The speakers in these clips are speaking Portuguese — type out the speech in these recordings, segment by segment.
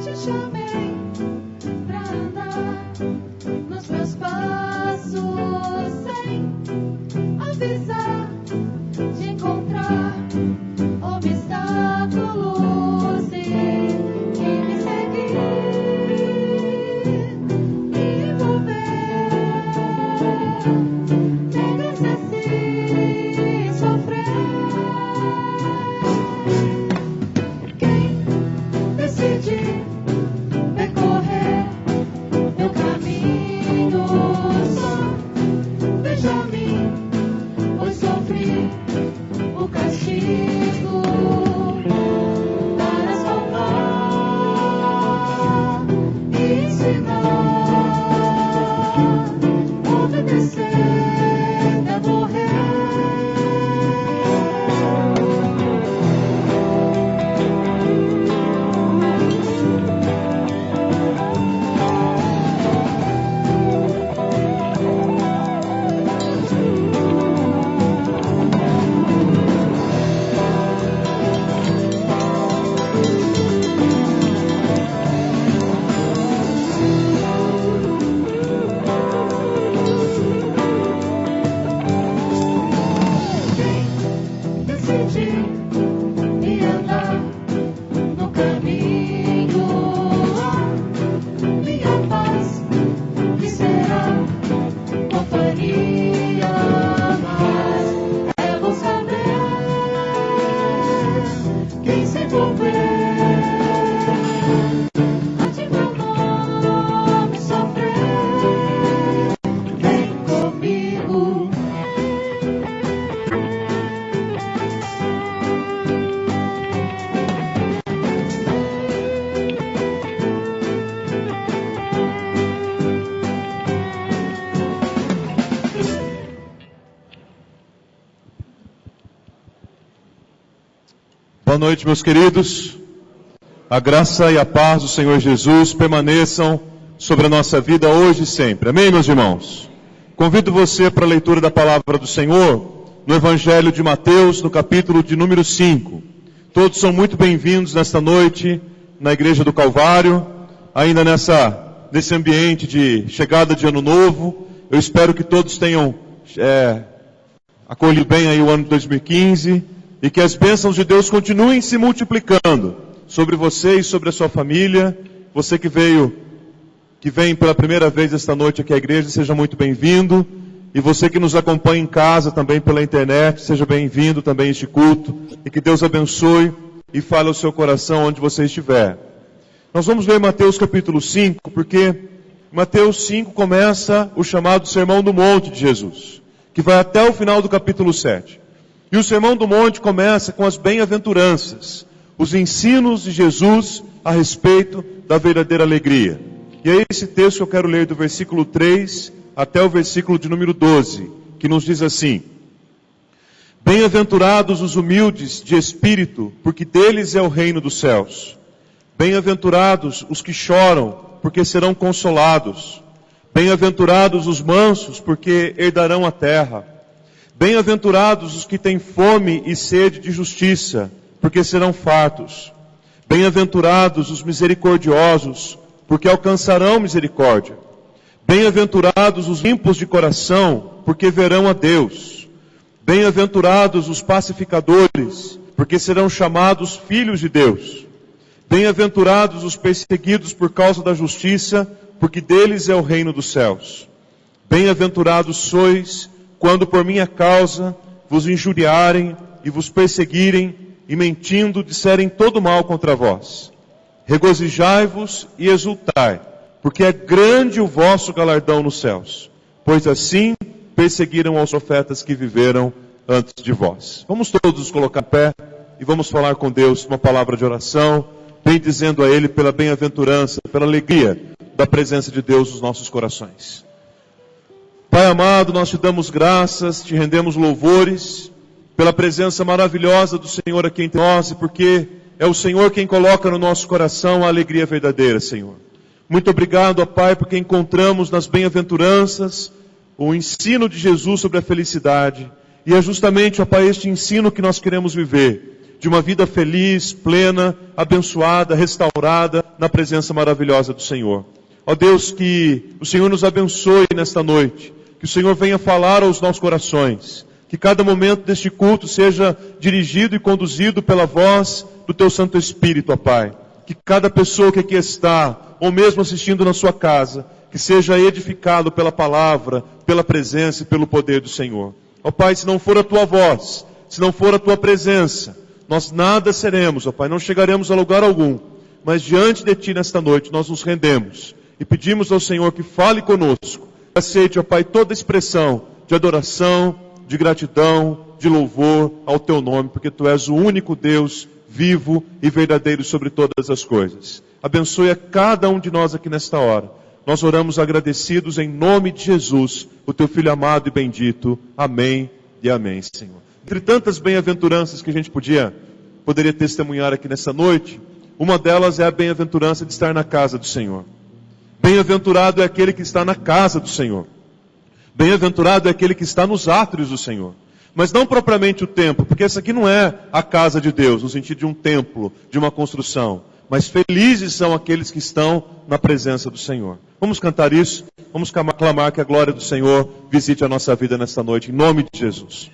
Te chamei pra andar nos meus passos sem avisar, de encontrar obstáculos e me seguir, me envolver, negar-se assim, sofrer. Quem decide percorrer meu caminho só, veja-me, pois sofri o castigo para salvar e ensinar, obedecer até morrer. Decidi e andar no caminho, minha paz me será companhia, mas é bom saber quem se envolver, ante meu nome sofrer, vem comigo. Boa noite, meus queridos. A graça e a paz do Senhor Jesus permaneçam sobre a nossa vida hoje e sempre. Amém, meus irmãos? Convido você para a leitura da palavra do Senhor no Evangelho de Mateus, no capítulo de número 5. Todos são muito bem-vindos nesta noite na Igreja do Calvário, ainda nesse ambiente de chegada de Ano Novo. Eu espero que todos tenham acolhido bem aí o ano de 2015 e que as bênçãos de Deus continuem se multiplicando sobre você e sobre a sua família. Você que vem pela primeira vez esta noite aqui à igreja, seja muito bem-vindo. E você que nos acompanha em casa também pela internet, seja bem-vindo também a este culto. E que Deus abençoe e fale ao seu coração onde você estiver. Nós vamos ler Mateus capítulo 5, porque Mateus 5 começa o chamado Sermão do Monte de Jesus, que vai até o final do capítulo 7. E o Sermão do Monte começa com as bem-aventuranças, os ensinos de Jesus a respeito da verdadeira alegria. E é esse texto que eu quero ler do versículo 3 até o versículo de número 12, que nos diz assim: Bem-aventurados os humildes de espírito, porque deles é o reino dos céus. Bem-aventurados os que choram, porque serão consolados. Bem-aventurados os mansos, porque herdarão a terra. Bem-aventurados os que têm fome e sede de justiça, porque serão fartos. Bem-aventurados os misericordiosos, porque alcançarão misericórdia. Bem-aventurados os limpos de coração, porque verão a Deus. Bem-aventurados os pacificadores, porque serão chamados filhos de Deus. Bem-aventurados os perseguidos por causa da justiça, porque deles é o reino dos céus. Bem-aventurados sois, quando por minha causa vos injuriarem e vos perseguirem, e mentindo disserem todo mal contra vós. Regozijai-vos e exultai, porque é grande o vosso galardão nos céus, pois assim perseguiram aos profetas que viveram antes de vós. Vamos todos nos colocar em pé e vamos falar com Deus uma palavra de oração, bendizendo a Ele pela bem-aventurança, pela alegria da presença de Deus nos nossos corações. Pai amado, nós te damos graças, te rendemos louvores pela presença maravilhosa do Senhor aqui entre nós, e porque é o Senhor quem coloca no nosso coração a alegria verdadeira, Senhor. Muito obrigado, ó Pai, porque encontramos nas bem-aventuranças o ensino de Jesus sobre a felicidade. E é justamente, ó Pai, este ensino que nós queremos viver, de uma vida feliz, plena, abençoada, restaurada, na presença maravilhosa do Senhor. Ó Deus, que o Senhor nos abençoe nesta noite, que o Senhor venha falar aos nossos corações, que cada momento deste culto seja dirigido e conduzido pela voz do Teu Santo Espírito, ó Pai. Que cada pessoa que aqui está, ou mesmo assistindo na sua casa, que seja edificado pela palavra, pela presença e pelo poder do Senhor. Ó Pai, se não for a Tua voz, se não for a Tua presença, nós nada seremos, ó Pai, não chegaremos a lugar algum. Mas diante de Ti nesta noite, nós nos rendemos e pedimos ao Senhor que fale conosco. Aceite, ó Pai, toda expressão de adoração, de gratidão, de louvor ao Teu nome, porque Tu és o único Deus vivo e verdadeiro sobre todas as coisas. Abençoe a cada um de nós aqui nesta hora. Nós oramos agradecidos em nome de Jesus, o Teu Filho amado e bendito. Amém e amém, Senhor. Entre tantas bem-aventuranças que a gente poderia testemunhar aqui nessa noite, uma delas é a bem-aventurança de estar na casa do Senhor. Bem-aventurado é aquele que está na casa do Senhor. Bem-aventurado é aquele que está nos átrios do Senhor. Mas não propriamente o templo, porque essa aqui não é a casa de Deus, no sentido de um templo, de uma construção. Mas felizes são aqueles que estão na presença do Senhor. Vamos cantar isso? Vamos clamar que a glória do Senhor visite a nossa vida nesta noite, em nome de Jesus.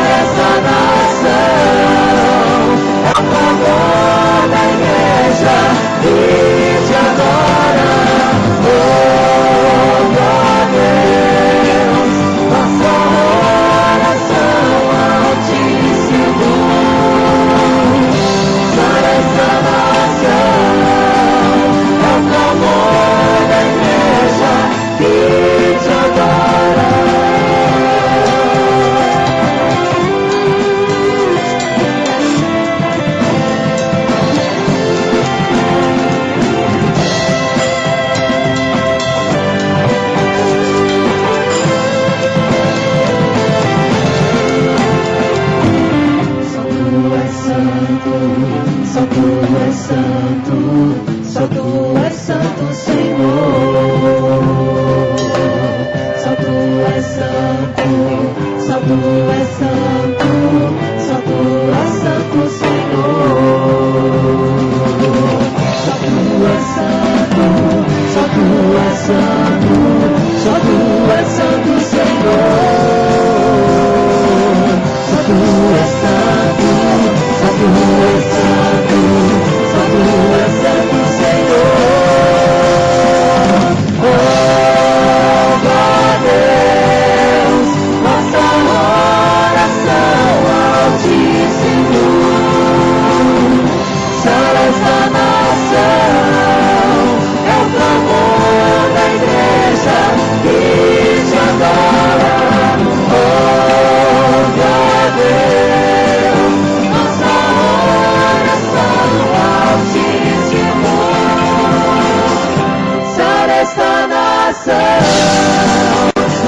Essa és santo, só tu és santo, só tu és santo, Senhor. Só tu és santo, só tu és santo, só tu és santo, Senhor. Oh, Deus, nossa oração altíssimo, Senhor, esta nação é o clamor da igreja que te adora. Oh, Deus, nossa oração altíssimo, Senhor, esta nação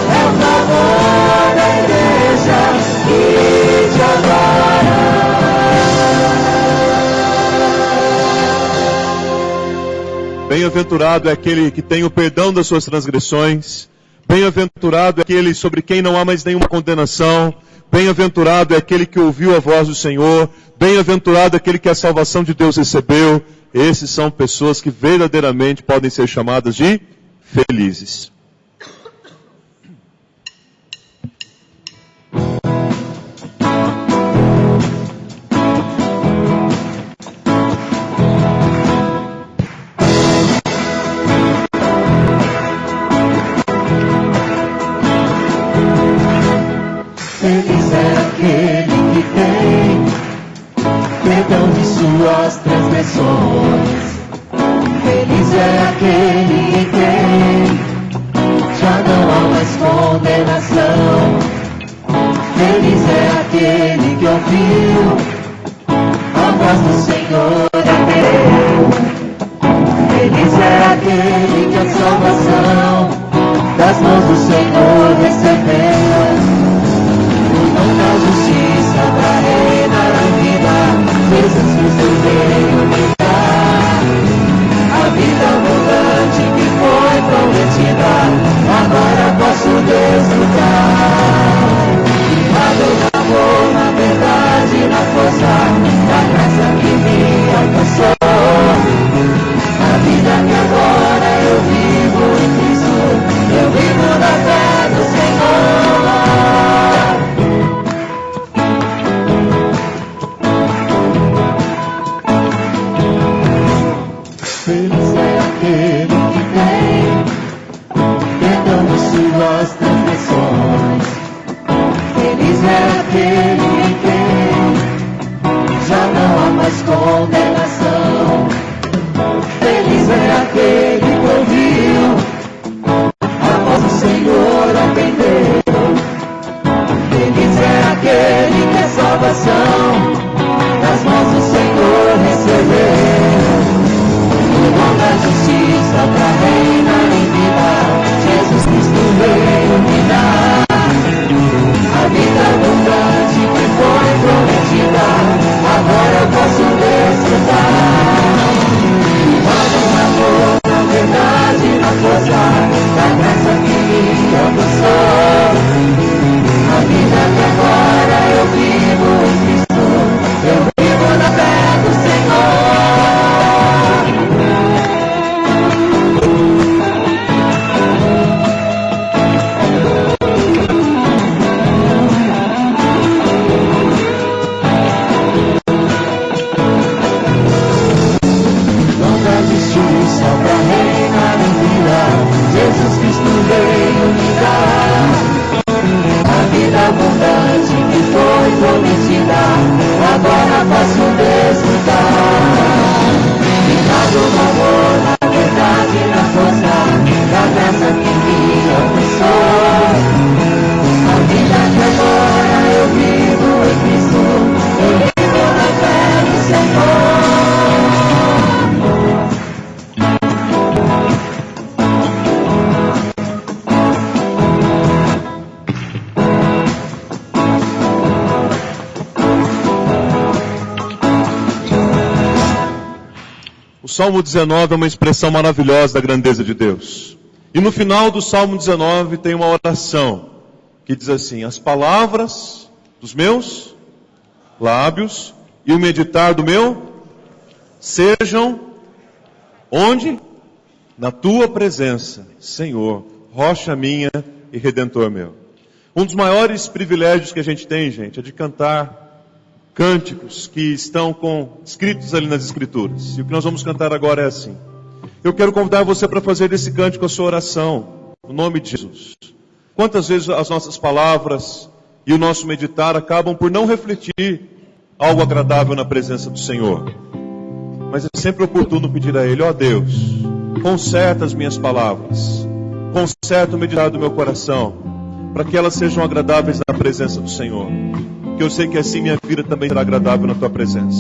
é o clamor da igreja que te adora. Bem-aventurado é aquele que tem o perdão das suas transgressões. Bem-aventurado é aquele sobre quem não há mais nenhuma condenação. Bem-aventurado é aquele que ouviu a voz do Senhor. Bem-aventurado é aquele que a salvação de Deus recebeu. Esses são pessoas que verdadeiramente podem ser chamadas de felizes. Feliz é aquele que tem perdão de suas transgressões. Feliz é aquele que tem, já não há mais condenação. Feliz é aquele que ouviu a voz do Senhor atendeu. Feliz é aquele que a salvação das mãos do Senhor recebeu. Da justiça pra reinar a vida, Jesus Cristo veio me dar a vida abundante que foi prometida. Agora posso desfrutar, firmado no amor, na verdade, na força da graça que me alcançou. A vida que agora eu vivo em Cristo, eu vivo na fé do Senhor. Feliz é aquele que tem perdão de suas transgressões. Feliz é aquele que tem, já não há mais condenação. Feliz é aquele que ouviu a voz do Senhor atendeu. Feliz é aquele que a salvação das mãos do Senhor recebeu. Da justiça pra reinar em vida, Jesus Cristo veio me dar a vida abundante que foi prometida. Agora eu posso desfrutar, firmado no amor, na verdade, na força da graça que me alcançou. A vida que agora eu vivo em Cristo, eu vivo na fé do Senhor. Jesus Cristo veio me dar a vida abundante que foi prometida. Agora posso desfrutar, firmado no amor, na verdade, na força da graça que me alcançou. A vida que agora eu vivo em Cristo, eu vivo na fé do Senhor. O Salmo 19 é uma expressão maravilhosa da grandeza de Deus. E no final do Salmo 19 tem uma oração que diz assim: as palavras dos meus lábios e o meditar do meu sejam Onde? Na tua presença, Senhor, rocha minha e redentor meu. Um dos maiores privilégios que a gente tem, gente, é de cantar cânticos que estão escritos ali nas Escrituras. E o que nós vamos cantar agora é assim. Eu quero convidar você para fazer desse cântico a sua oração, no nome de Jesus. Quantas vezes as nossas palavras e o nosso meditar acabam por não refletir algo agradável na presença do Senhor. Mas é sempre oportuno pedir a Ele, ó Deus, conserta as minhas palavras, conserta o meditar do meu coração, para que elas sejam agradáveis na presença do Senhor. Que eu sei que assim minha vida também será agradável na Tua presença.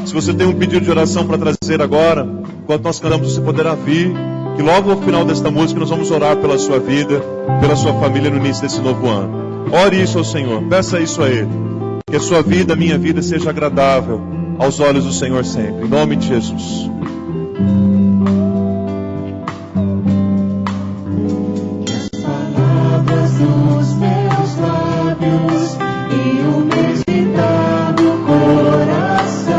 Se você tem um pedido de oração para trazer agora, enquanto nós cantamos, você poderá vir, que logo ao final desta música nós vamos orar pela sua vida, pela sua família no início desse novo ano. Ore isso ao Senhor, peça isso a Ele, que a sua vida, a minha vida seja agradável aos olhos do Senhor sempre, em nome de Jesus. Dos meus lábios e o meditar do coração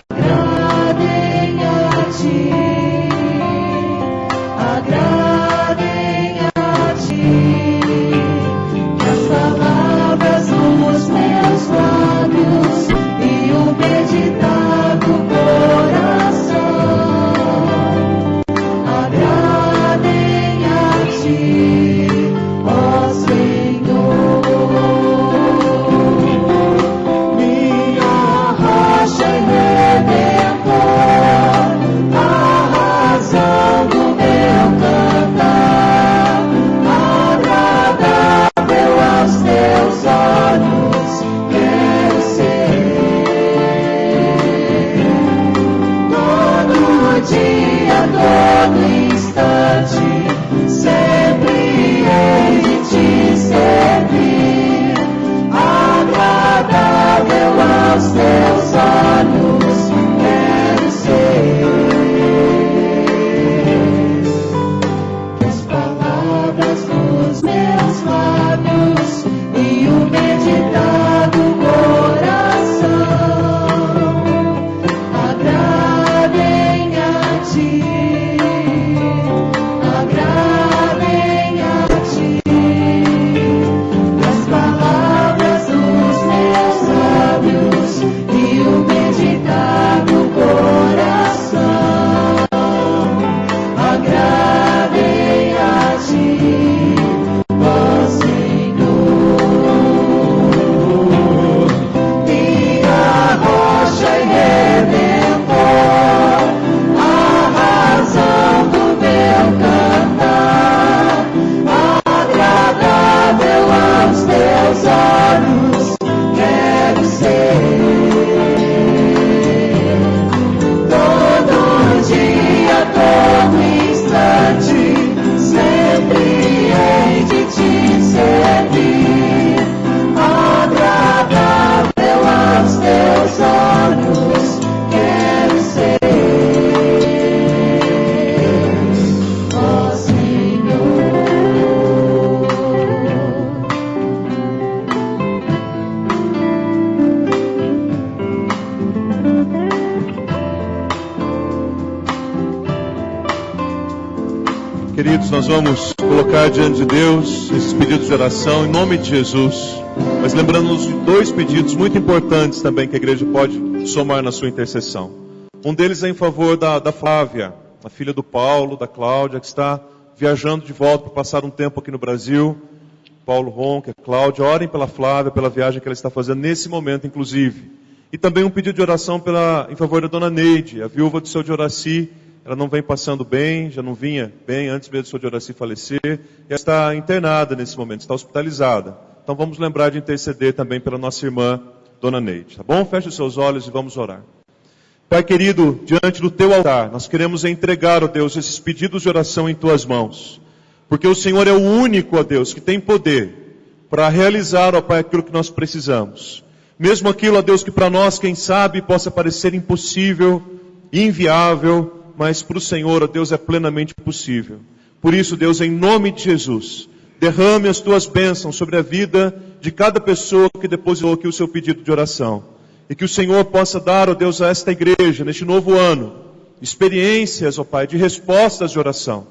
agradem a Ti, agradem a Ti. Que as palavras dos meus lábios e o meditar do coração agradem a Ti, ó Senhor, minha rocha e redentor, a razão do meu cantar, agradável aos Teus olhos, quero ser. Todo dia, todo instante, sempre hei de Te servir, agradável aos Teus olhos, quero ser. Que as palavras dos meus lábios e o meditar do coração agradem a Ti, agradem a Ti. Que as palavras dos meus lábios e o meditar do coração agradem a Ti, ó Senhor, minha rocha e redentor, a razão do meu cantar, agradável aos Teus olhos, quero ser. Todo dia, todo instante, sempre hei de Te servir, agradável aos Teus olhos, quero ser, ó Senhor. Queridos, nós vamos colocar diante de Deus esses pedidos de oração em nome de Jesus. Mas lembrando-nos de dois pedidos muito importantes também que a igreja pode somar na sua intercessão. Um deles é em favor da Flávia, a filha do Paulo, da Cláudia, que está viajando de volta para passar um tempo aqui no Brasil. Paulo Ronca, a Cláudia, orem pela Flávia, pela viagem que ela está fazendo nesse momento, inclusive. E também um pedido de oração em favor da dona Neide, a viúva do seu Dioraci. Ela não vem passando bem, já não vinha bem antes mesmo do seu Dioraci falecer. E ela está internada nesse momento, está hospitalizada. Então vamos lembrar de interceder também pela nossa irmã, dona Neide. Tá bom? Feche os seus olhos e vamos orar. Pai querido, diante do Teu altar, nós queremos entregar, ó Deus, esses pedidos de oração em Tuas mãos. Porque o Senhor é o único, ó Deus, que tem poder para realizar, ó Pai, aquilo que nós precisamos. Mesmo aquilo, ó Deus, que para nós, quem sabe, possa parecer impossível, inviável, mas para o Senhor, ó Deus, é plenamente possível. Por isso, Deus, em nome de Jesus, derrame as Tuas bênçãos sobre a vida de cada pessoa que depositou aqui o seu pedido de oração. E que o Senhor possa dar, ó Deus, a esta igreja, neste novo ano, experiências, ó Pai, de respostas de oração.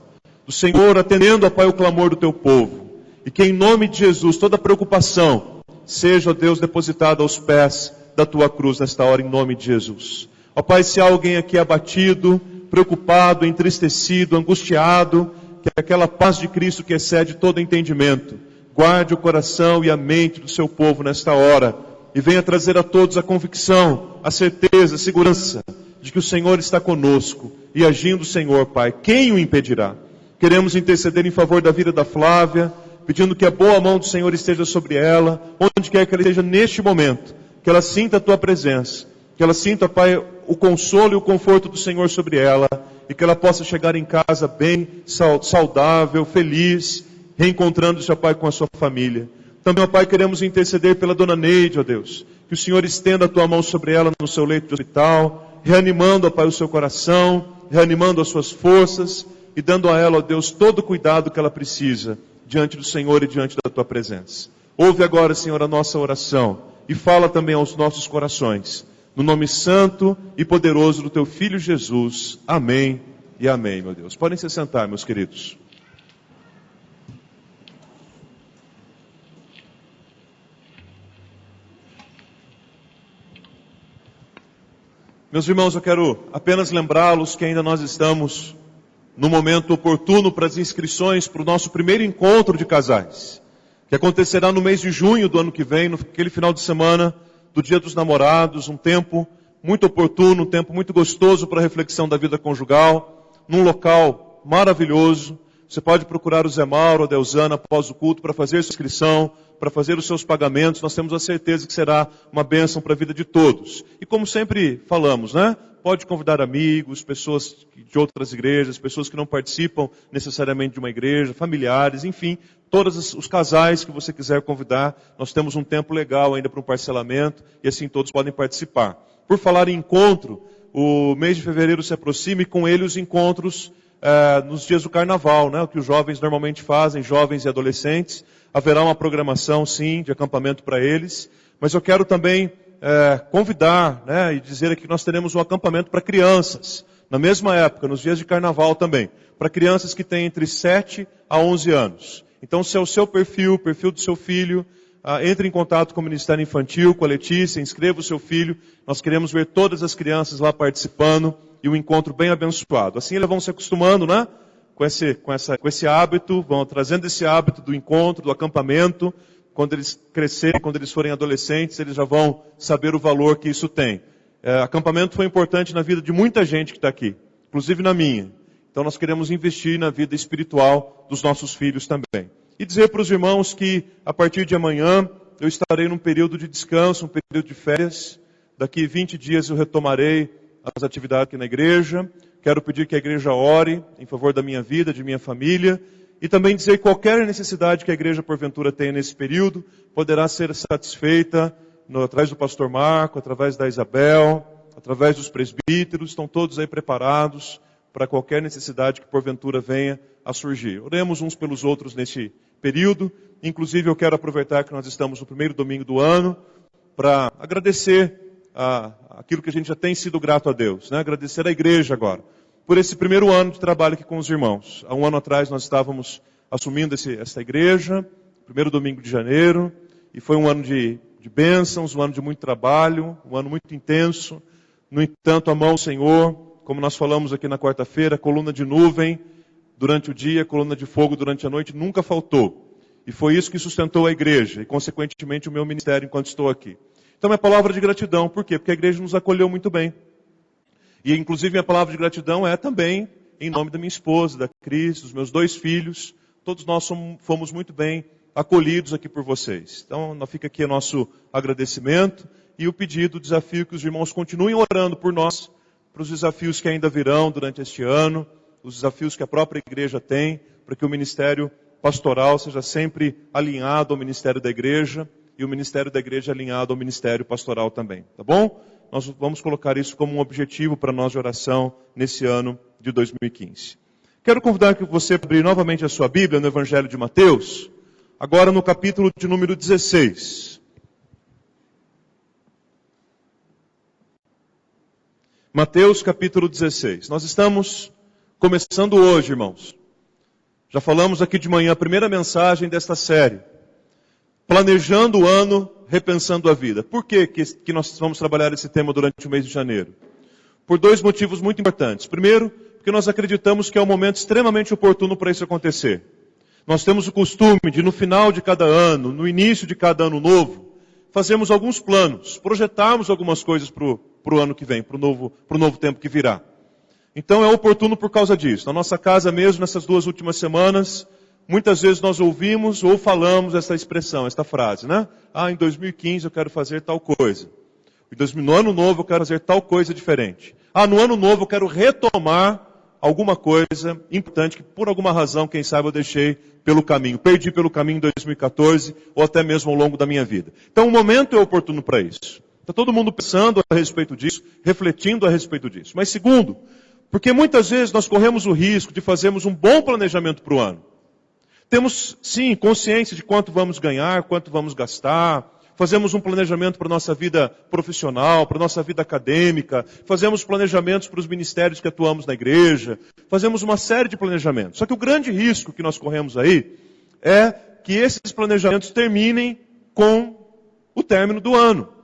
Do Senhor atendendo, ó Pai, o clamor do teu povo. E que em nome de Jesus, toda preocupação seja, ó Deus, depositada aos pés da tua cruz nesta hora, em nome de Jesus. Ó Pai, se há alguém aqui abatido, preocupado, entristecido, angustiado, que aquela paz de Cristo que excede todo entendimento, guarde o coração e a mente do seu povo nesta hora, e venha trazer a todos a convicção, a certeza, a segurança de que o Senhor está conosco, e agindo o Senhor, Pai, quem o impedirá? Queremos interceder em favor da vida da Flávia, pedindo que a boa mão do Senhor esteja sobre ela, onde quer que ela esteja neste momento, que ela sinta a tua presença, que ela sinta, Pai, o consolo e o conforto do Senhor sobre ela, e que ela possa chegar em casa bem, saudável, feliz, reencontrando-se, ó Pai, com a sua família. Também, ó Pai, queremos interceder pela dona Neide, ó Deus, que o Senhor estenda a tua mão sobre ela no seu leito de hospital, reanimando, ó Pai, o seu coração, reanimando as suas forças, e dando a ela, ó Deus, todo o cuidado que ela precisa, diante do Senhor e diante da tua presença. Ouve agora, Senhor, a nossa oração, e fala também aos nossos corações, no nome santo e poderoso do teu Filho Jesus. Amém e amém, meu Deus. Podem se sentar, meus queridos. Meus irmãos, eu quero apenas lembrá-los que ainda nós estamos no momento oportuno para as inscrições para o nosso primeiro encontro de casais, que acontecerá no mês de junho do ano que vem, naquele final de semana do Dia dos Namorados, um tempo muito oportuno, um tempo muito gostoso para a reflexão da vida conjugal, num local maravilhoso. Você pode procurar o Zé Mauro, a Deusana, após o culto, para fazer sua inscrição, para fazer os seus pagamentos. Nós temos a certeza que será uma bênção para a vida de todos. E como sempre falamos, né? Pode convidar amigos, pessoas de outras igrejas, pessoas que não participam necessariamente de uma igreja, familiares, enfim, todos os casais que você quiser convidar. Nós temos um tempo legal ainda para um parcelamento e assim todos podem participar. Por falar em encontro, o mês de fevereiro se aproxima e com ele os encontros nos dias do carnaval, né? O que os jovens normalmente fazem, jovens e adolescentes. Haverá uma programação, sim, de acampamento para eles, mas eu quero também convidar, né, e dizer aqui que nós teremos um acampamento para crianças, na mesma época, nos dias de carnaval também, para crianças que têm entre 7 a 11 anos. Então, se é o seu perfil, o perfil do seu filho, entre em contato com o Ministério Infantil, com a Letícia, inscreva o seu filho. Nós queremos ver todas as crianças lá participando e um encontro bem abençoado. Assim eles vão se acostumando, né, com esse hábito, vão trazendo esse hábito do encontro, do acampamento. Quando eles crescerem, quando eles forem adolescentes, eles já vão saber o valor que isso tem. Acampamento foi importante na vida de muita gente que está aqui, inclusive na minha. Então nós queremos investir na vida espiritual dos nossos filhos também. E dizer para os irmãos que a partir de amanhã eu estarei num período de descanso, um período de férias. Daqui 20 dias eu retomarei as atividades aqui na igreja. Quero pedir que a igreja ore em favor da minha vida, de minha família. E também dizer que qualquer necessidade que a igreja porventura tenha nesse período poderá ser satisfeita através do pastor Marco, através da Isabel, através dos presbíteros. Estão todos aí preparados para qualquer necessidade que porventura venha a surgir. Oremos uns pelos outros neste período. Inclusive eu quero aproveitar que nós estamos no primeiro domingo do ano para agradecer aquilo que a gente já tem sido grato a Deus, né? Agradecer à igreja agora por esse primeiro ano de trabalho aqui com os irmãos. Há um ano atrás nós estávamos assumindo esta igreja, primeiro domingo de janeiro, e foi um ano de bênçãos, um ano de muito trabalho, um ano muito intenso. No entanto, a mão do Senhor, como nós falamos aqui na quarta-feira, coluna de nuvem durante o dia, coluna de fogo durante a noite, nunca faltou. E foi isso que sustentou a igreja, e consequentemente o meu ministério enquanto estou aqui. Então é palavra de gratidão, por quê? Porque a igreja nos acolheu muito bem. E inclusive minha palavra de gratidão é também em nome da minha esposa, da Cris, dos meus 2 filhos. Todos nós fomos muito bem acolhidos aqui por vocês. Então fica aqui o nosso agradecimento e o pedido, o desafio que os irmãos continuem orando por nós, para os desafios que ainda virão durante este ano, os desafios que a própria igreja tem, para que o ministério pastoral seja sempre alinhado ao ministério da igreja e o ministério da igreja alinhado ao ministério pastoral também, tá bom? Nós vamos colocar isso como um objetivo para nós de oração nesse ano de 2015. Quero convidar que você abrir novamente a sua Bíblia no Evangelho de Mateus, agora no capítulo de número 16. Mateus capítulo 16. Nós estamos começando hoje, irmãos. Já falamos aqui de manhã a primeira mensagem desta série. Planejando o ano, repensando a vida. Por que nós vamos trabalhar esse tema durante o mês de janeiro? Por dois motivos muito importantes. Primeiro, porque nós acreditamos que é um momento extremamente oportuno para isso acontecer. Nós temos o costume de, no final de cada ano, no início de cada ano novo, fazermos alguns planos, projetarmos algumas coisas para o ano que vem, para o novo tempo que virá. Então é oportuno por causa disso. Na nossa casa mesmo, nessas 2 últimas semanas, muitas vezes nós ouvimos ou falamos essa expressão, esta frase, né? Em 2015 eu quero fazer tal coisa. No ano novo eu quero fazer tal coisa diferente. No ano novo eu quero retomar alguma coisa importante que por alguma razão, quem sabe, eu deixei pelo caminho. Perdi pelo caminho em 2014 ou até mesmo ao longo da minha vida. Então o momento é oportuno para isso. Está todo mundo pensando a respeito disso, refletindo a respeito disso. Mas segundo, porque muitas vezes nós corremos o risco de fazermos um bom planejamento para o ano. Temos, sim, consciência de quanto vamos ganhar, quanto vamos gastar. Fazemos um planejamento para a nossa vida profissional, para a nossa vida acadêmica. Fazemos planejamentos para os ministérios que atuamos na igreja. Fazemos uma série de planejamentos. Só que o grande risco que nós corremos aí é que esses planejamentos terminem com o término do ano.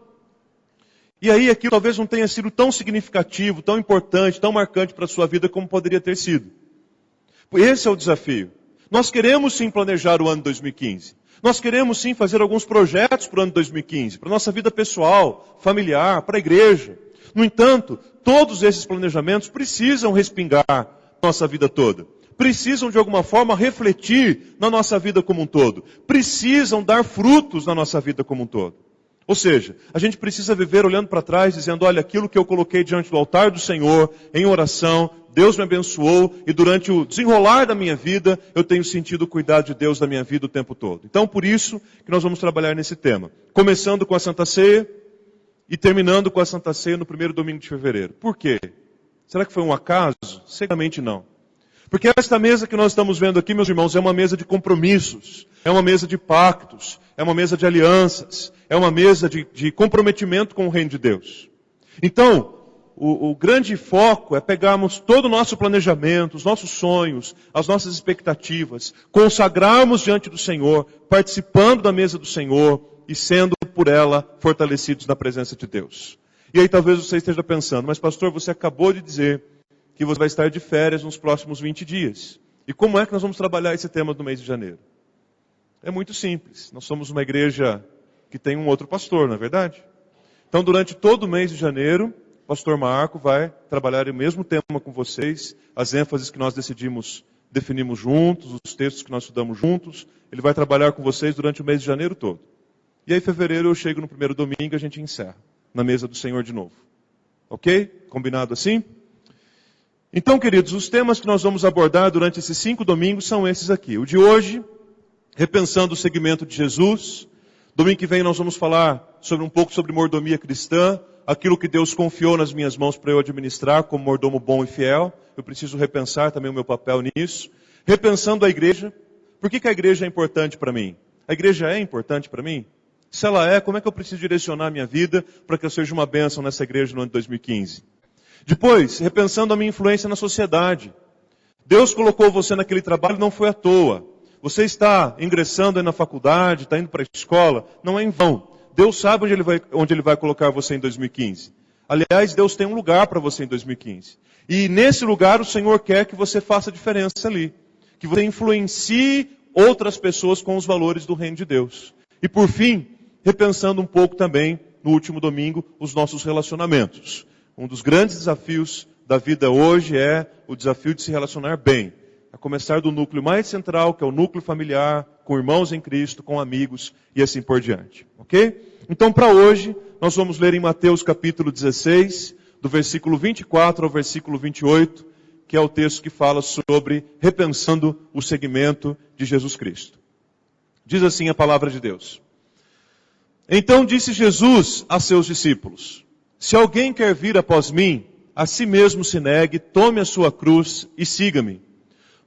E aí aquilo talvez não tenha sido tão significativo, tão importante, tão marcante para a sua vida como poderia ter sido. Esse é o desafio. Nós queremos sim planejar o ano 2015. Nós queremos sim fazer alguns projetos para o ano 2015, para a nossa vida pessoal, familiar, para a igreja. No entanto, todos esses planejamentos precisam respingar na nossa vida toda. Precisam de alguma forma refletir na nossa vida como um todo. Precisam dar frutos na nossa vida como um todo. Ou seja, a gente precisa viver olhando para trás, dizendo, olha, aquilo que eu coloquei diante do altar do Senhor, em oração, Deus me abençoou, e durante o desenrolar da minha vida, eu tenho sentido o cuidado de Deus da minha vida o tempo todo. Então, por isso que nós vamos trabalhar nesse tema. Começando com a Santa Ceia, e terminando com a Santa Ceia no primeiro domingo de fevereiro. Por quê? Será que foi um acaso? Seguramente não. Porque esta mesa que nós estamos vendo aqui, meus irmãos, é uma mesa de compromissos, é uma mesa de pactos, é uma mesa de alianças, é uma mesa de comprometimento com o reino de Deus. Então, o grande foco é pegarmos todo o nosso planejamento, os nossos sonhos, as nossas expectativas, consagrarmos diante do Senhor, participando da mesa do Senhor e sendo por ela fortalecidos na presença de Deus. E aí talvez você esteja pensando, mas pastor, você acabou de dizer que você vai estar de férias nos próximos 20 dias. E como é que nós vamos trabalhar esse tema do mês de janeiro? É muito simples. Nós somos uma igreja que tem um outro pastor, não é verdade? Então, durante todo o mês de janeiro, o pastor Marco vai trabalhar o mesmo tema com vocês, as ênfases que nós definimos juntos, os textos que nós estudamos juntos. Ele vai trabalhar com vocês durante o mês de janeiro todo. E aí, em fevereiro, eu chego no primeiro domingo e a gente encerra na mesa do Senhor de novo. Ok? Combinado assim? Então, queridos, os temas que nós vamos abordar durante esses 5 domingos são esses aqui. O de hoje, repensando o segmento de Jesus. Domingo que vem nós vamos falar um pouco sobre mordomia cristã, aquilo que Deus confiou nas minhas mãos para eu administrar como mordomo bom e fiel. Eu preciso repensar também o meu papel nisso. Repensando a igreja. Por que a igreja é importante para mim? A igreja é importante para mim? Se ela é, como é que eu preciso direcionar a minha vida para que eu seja uma bênção nessa igreja no ano de 2015? Depois, repensando a minha influência na sociedade. Deus colocou você naquele trabalho, não foi à toa. Você está ingressando aí na faculdade, está indo para a escola, não é em vão. Deus sabe onde Ele vai colocar você em 2015. Aliás, Deus tem um lugar para você em 2015. E nesse lugar o Senhor quer que você faça diferença ali. Que você influencie outras pessoas com os valores do reino de Deus. E por fim, repensando um pouco também, no último domingo, os nossos relacionamentos. Um dos grandes desafios da vida hoje é o desafio de se relacionar bem. A começar do núcleo mais central, que é o núcleo familiar, com irmãos em Cristo, com amigos e assim por diante. Ok? Então, para hoje, nós vamos ler em Mateus capítulo 16, do versículo 24 ao versículo 28, que é o texto que fala sobre repensando o segmento de Jesus Cristo. Diz assim a palavra de Deus. Então disse Jesus a seus discípulos: se alguém quer vir após mim, a si mesmo se negue, tome a sua cruz e siga-me.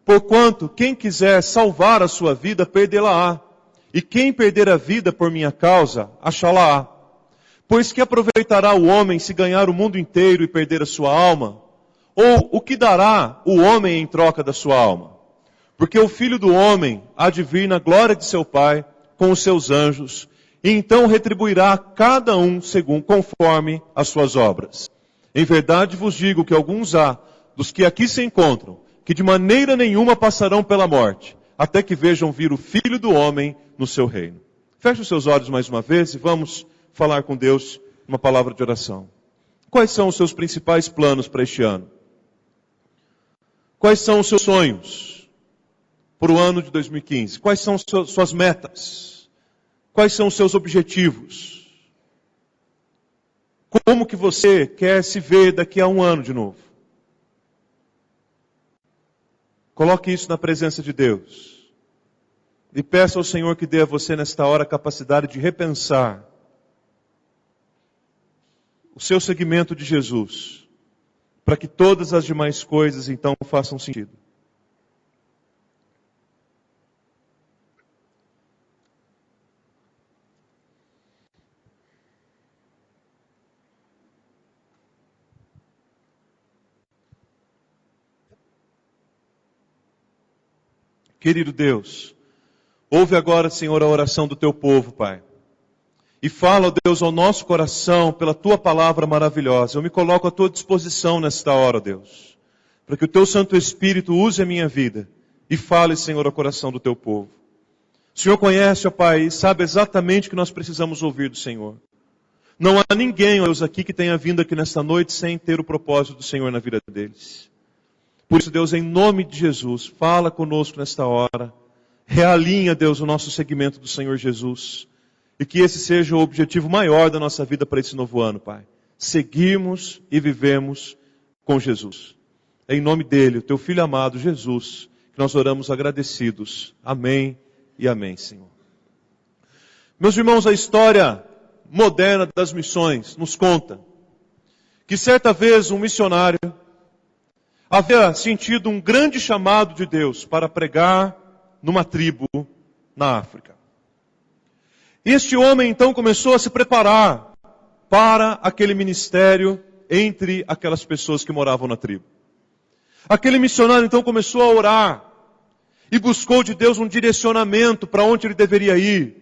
Porquanto, quem quiser salvar a sua vida, perdê-la-á. E quem perder a vida por minha causa, achá-la-á. Pois que aproveitará o homem se ganhar o mundo inteiro e perder a sua alma? Ou o que dará o homem em troca da sua alma? Porque o Filho do Homem há de vir na glória de seu Pai com os seus anjos, e então retribuirá a cada um conforme as suas obras. Em verdade vos digo que alguns há, dos que aqui se encontram, que de maneira nenhuma passarão pela morte, até que vejam vir o Filho do Homem no seu reino. Feche os seus olhos mais uma vez e vamos falar com Deus uma palavra de oração. Quais são os seus principais planos para este ano? Quais são os seus sonhos para o ano de 2015? Quais são suas metas? Quais são os seus objetivos? Como que você quer se ver daqui a um ano de novo? Coloque isso na presença de Deus. E peça ao Senhor que dê a você nesta hora a capacidade de repensar o seu seguimento de Jesus, para que todas as demais coisas então façam sentido. Querido Deus, ouve agora, Senhor, a oração do teu povo, Pai. E fala, Deus, ao nosso coração pela tua palavra maravilhosa. Eu me coloco à tua disposição nesta hora, Deus, para que o teu Santo Espírito use a minha vida e fale, Senhor, ao coração do teu povo. O Senhor conhece, ó Pai, e sabe exatamente o que nós precisamos ouvir do Senhor. Não há ninguém, ó Deus, aqui que tenha vindo aqui nesta noite sem ter o propósito do Senhor na vida deles. Por isso, Deus, em nome de Jesus, fala conosco nesta hora. Realinha, Deus, o nosso seguimento do Senhor Jesus. E que esse seja o objetivo maior da nossa vida para esse novo ano, Pai. Seguirmos e vivemos com Jesus. É em nome dele, o teu Filho amado, Jesus, que nós oramos agradecidos. Amém e amém, Senhor. Meus irmãos, a história moderna das missões nos conta que certa vez um missionário havia sentido um grande chamado de Deus para pregar numa tribo na África. Este homem então começou a se preparar para aquele ministério entre aquelas pessoas que moravam na tribo. Aquele missionário então começou a orar e buscou de Deus um direcionamento para onde ele deveria ir.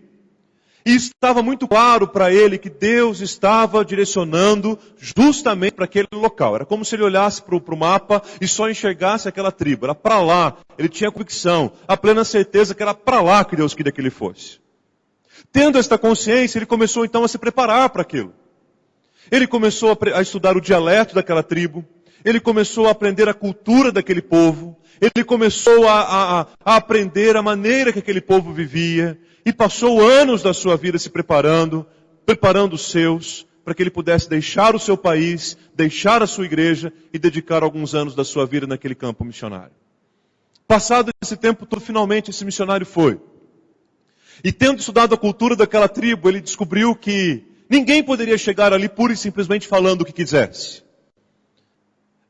E estava muito claro para ele que Deus estava direcionando justamente para aquele local. Era como se ele olhasse para o mapa e só enxergasse aquela tribo. Era para lá. Ele tinha convicção, a plena certeza que era para lá que Deus queria que ele fosse. Tendo esta consciência, ele começou então a se preparar para aquilo. Ele começou a estudar o dialeto daquela tribo. Ele começou a aprender a cultura daquele povo. Ele começou a aprender a maneira que aquele povo vivia. E passou anos da sua vida se preparando os seus, para que ele pudesse deixar o seu país, deixar a sua igreja e dedicar alguns anos da sua vida naquele campo missionário. Passado esse tempo todo, finalmente esse missionário foi. E tendo estudado a cultura daquela tribo, ele descobriu que ninguém poderia chegar ali pura e simplesmente falando o que quisesse.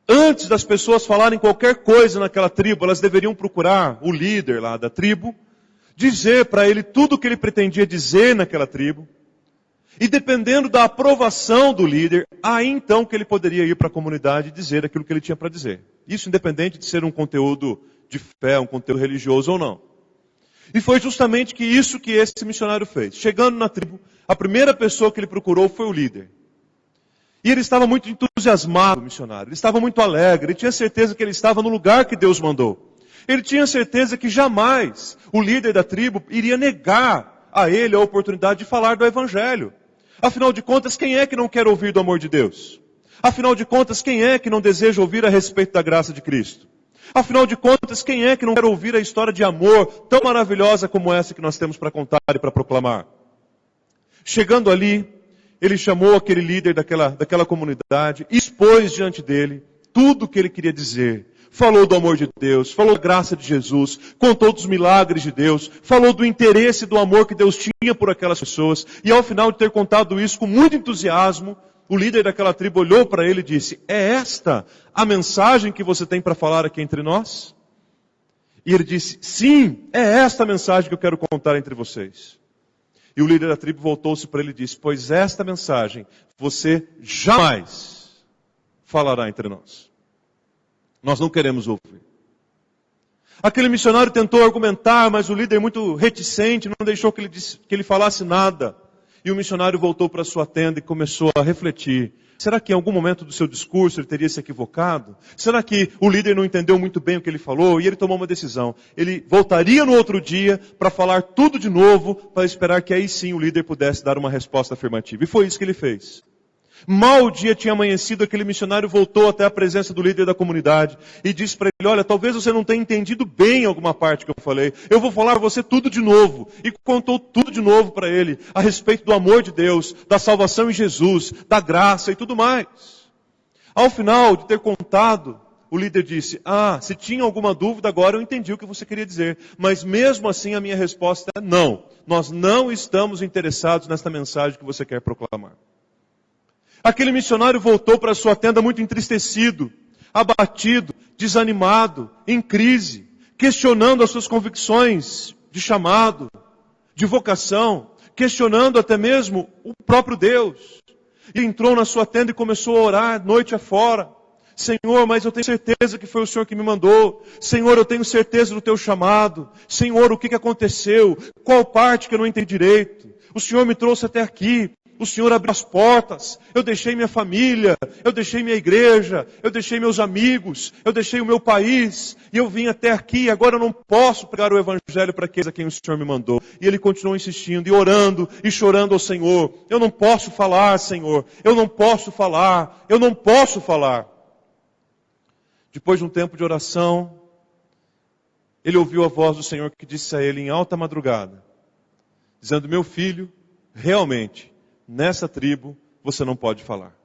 Antes das pessoas falarem qualquer coisa naquela tribo, elas deveriam procurar o líder lá da tribo, dizer para ele tudo o que ele pretendia dizer naquela tribo. E dependendo da aprovação do líder, aí então que ele poderia ir para a comunidade e dizer aquilo que ele tinha para dizer. Isso independente de ser um conteúdo de fé, um conteúdo religioso ou não. E foi justamente isso que esse missionário fez. Chegando na tribo, a primeira pessoa que ele procurou foi o líder. E ele estava muito entusiasmado, o missionário. Ele estava muito alegre. Ele tinha certeza que ele estava no lugar que Deus mandou. Ele tinha certeza que jamais o líder da tribo iria negar a ele a oportunidade de falar do Evangelho. Afinal de contas, quem é que não quer ouvir do amor de Deus? Afinal de contas, quem é que não deseja ouvir a respeito da graça de Cristo? Afinal de contas, quem é que não quer ouvir a história de amor tão maravilhosa como essa que nós temos para contar e para proclamar? Chegando ali, ele chamou aquele líder daquela comunidade, expôs diante dele tudo o que ele queria dizer. Falou do amor de Deus, falou da graça de Jesus, contou dos milagres de Deus, falou do interesse e do amor que Deus tinha por aquelas pessoas. E ao final de ter contado isso com muito entusiasmo, o líder daquela tribo olhou para ele e disse: é esta a mensagem que você tem para falar aqui entre nós? E ele disse: sim, é esta a mensagem que eu quero contar entre vocês. E o líder da tribo voltou-se para ele e disse: pois esta mensagem você jamais falará entre nós. Nós não queremos ouvir. Aquele missionário tentou argumentar, mas o líder, muito reticente, não deixou que ele falasse nada. E o missionário voltou para sua tenda e começou a refletir. Será que em algum momento do seu discurso ele teria se equivocado? Será que o líder não entendeu muito bem o que ele falou? E ele tomou uma decisão. Ele voltaria no outro dia para falar tudo de novo, para esperar que aí sim o líder pudesse dar uma resposta afirmativa. E foi isso que ele fez. Mal o dia tinha amanhecido, aquele missionário voltou até a presença do líder da comunidade e disse para ele: olha, talvez você não tenha entendido bem alguma parte que eu falei. Eu vou falar para você tudo de novo. E contou tudo de novo para ele, a respeito do amor de Deus, da salvação em Jesus, da graça e tudo mais. Ao final de ter contado, o líder disse: se tinha alguma dúvida, agora eu entendi o que você queria dizer. Mas mesmo assim a minha resposta é não. Nós não estamos interessados nesta mensagem que você quer proclamar. Aquele missionário voltou para sua tenda muito entristecido, abatido, desanimado, em crise, questionando as suas convicções de chamado, de vocação, questionando até mesmo o próprio Deus. E entrou na sua tenda e começou a orar noite afora. Senhor, mas eu tenho certeza que foi o Senhor que me mandou. Senhor, eu tenho certeza do teu chamado. Senhor, o que aconteceu? Qual parte que eu não entendi direito? O Senhor me trouxe até aqui. O Senhor abriu as portas, eu deixei minha família, eu deixei minha igreja, eu deixei meus amigos, eu deixei o meu país, e eu vim até aqui, agora eu não posso pregar o Evangelho para aqueles a quem o Senhor me mandou. E ele continuou insistindo, e orando, e chorando ao Senhor: eu não posso falar, Senhor, eu não posso falar, eu não posso falar. Depois de um tempo de oração, ele ouviu a voz do Senhor que disse a ele em alta madrugada, dizendo: meu filho, realmente, nessa tribo, você não pode falar.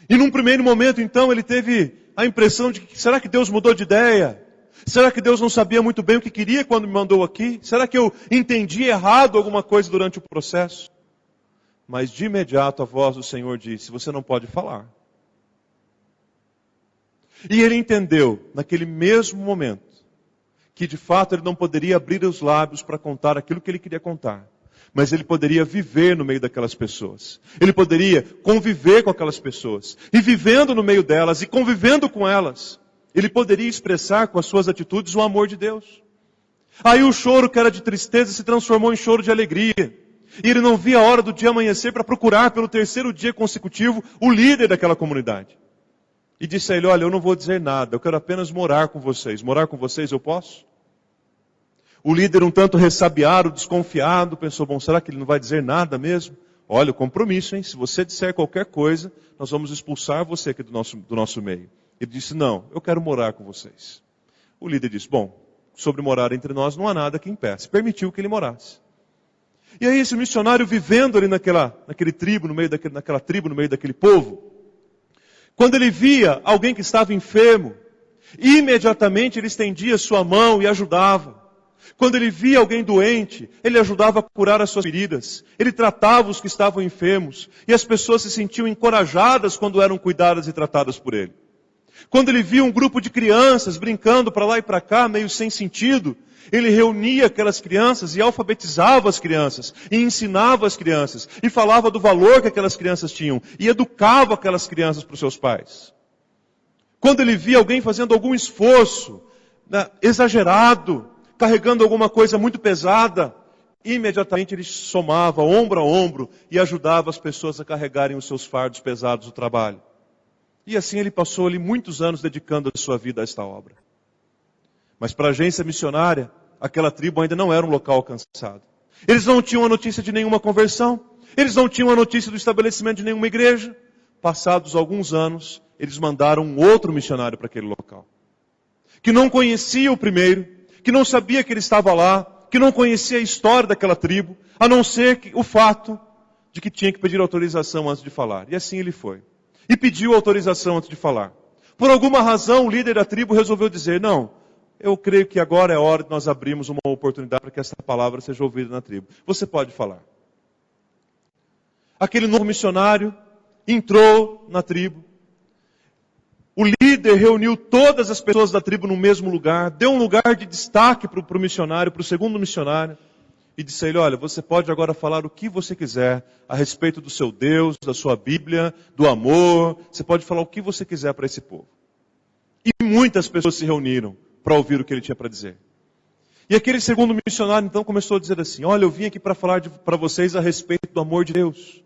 E num primeiro momento, então, ele teve a impressão de que, será que Deus mudou de ideia? Será que Deus não sabia muito bem o que queria quando me mandou aqui? Será que eu entendi errado alguma coisa durante o processo? Mas de imediato a voz do Senhor disse: você não pode falar. E ele entendeu, naquele mesmo momento, que de fato ele não poderia abrir os lábios para contar aquilo que ele queria contar. Mas ele poderia viver no meio daquelas pessoas. Ele poderia conviver com aquelas pessoas. E vivendo no meio delas e convivendo com elas, ele poderia expressar com as suas atitudes o amor de Deus. Aí o choro que era de tristeza se transformou em choro de alegria. E ele não via a hora do dia amanhecer para procurar pelo terceiro dia consecutivo o líder daquela comunidade. E disse a ele: olha, eu não vou dizer nada, eu quero apenas morar com vocês. Morar com vocês eu posso? O líder, um tanto ressabiado, desconfiado, pensou: bom, será que ele não vai dizer nada mesmo? Olha, o compromisso, hein? Se você disser qualquer coisa, nós vamos expulsar você aqui do nosso meio. Ele disse: não, eu quero morar com vocês. O líder disse: bom, sobre morar entre nós não há nada que impeça. Permitiu que ele morasse. E aí esse missionário vivendo ali naquela tribo, no meio daquele povo, quando ele via alguém que estava enfermo, imediatamente ele estendia sua mão e ajudava. Quando ele via alguém doente, ele ajudava a curar as suas feridas. Ele tratava os que estavam enfermos. E as pessoas se sentiam encorajadas quando eram cuidadas e tratadas por ele. Quando ele via um grupo de crianças brincando para lá e para cá, meio sem sentido, ele reunia aquelas crianças e alfabetizava as crianças. E ensinava as crianças. E falava do valor que aquelas crianças tinham. E educava aquelas crianças para os seus pais. Quando ele via alguém fazendo algum esforço exagerado, carregando alguma coisa muito pesada, imediatamente ele somava ombro a ombro e ajudava as pessoas a carregarem os seus fardos pesados do trabalho. E assim ele passou ali muitos anos dedicando a sua vida a esta obra. Mas para a agência missionária, aquela tribo ainda não era um local alcançado. Eles não tinham a notícia de nenhuma conversão, eles não tinham a notícia do estabelecimento de nenhuma igreja. Passados alguns anos, eles mandaram um outro missionário para aquele local, que não conhecia o primeiro, que não sabia que ele estava lá, que não conhecia a história daquela tribo, a não ser o fato de que tinha que pedir autorização antes de falar. E assim ele foi. E pediu autorização antes de falar. Por alguma razão, o líder da tribo resolveu dizer: não, eu creio que agora é hora de nós abrirmos uma oportunidade para que essa palavra seja ouvida na tribo. Você pode falar. Aquele novo missionário entrou na tribo. O líder reuniu todas as pessoas da tribo no mesmo lugar, deu um lugar de destaque para o missionário, para o segundo missionário, e disse a ele: olha, você pode agora falar o que você quiser a respeito do seu Deus, da sua Bíblia, do amor, você pode falar o que você quiser para esse povo. E muitas pessoas se reuniram para ouvir o que ele tinha para dizer. E aquele segundo missionário então começou a dizer assim: olha, eu vim aqui para falar para vocês a respeito do amor de Deus.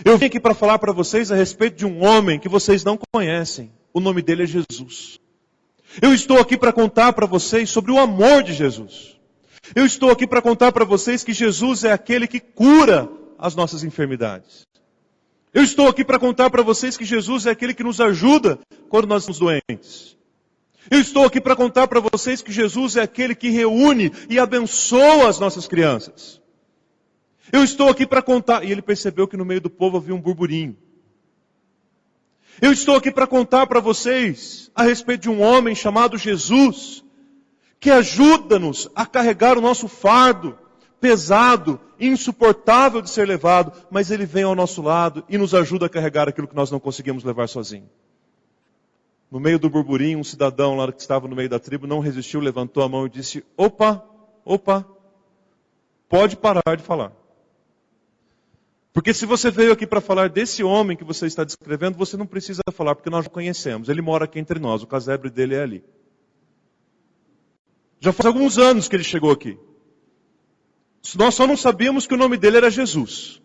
Eu vim aqui para falar para vocês a respeito de um homem que vocês não conhecem. O nome dele é Jesus. Eu estou aqui para contar para vocês sobre o amor de Jesus. Eu estou aqui para contar para vocês que Jesus é aquele que cura as nossas enfermidades. Eu estou aqui para contar para vocês que Jesus é aquele que nos ajuda quando nós estamos doentes. Eu estou aqui para contar para vocês que Jesus é aquele que reúne e abençoa as nossas crianças. Eu estou aqui para contar... E ele percebeu que no meio do povo havia um burburinho. Eu estou aqui para contar para vocês a respeito de um homem chamado Jesus, que ajuda-nos a carregar o nosso fardo pesado, insuportável de ser levado, mas ele vem ao nosso lado e nos ajuda a carregar aquilo que nós não conseguimos levar sozinho. No meio do burburinho, um cidadão lá que estava no meio da tribo não resistiu, levantou a mão e disse: opa, pode parar de falar. Porque se você veio aqui para falar desse homem que você está descrevendo, você não precisa falar, porque nós o conhecemos. Ele mora aqui entre nós, o casebre dele é ali. Já faz alguns anos que ele chegou aqui. Nós só não sabíamos que o nome dele era Jesus.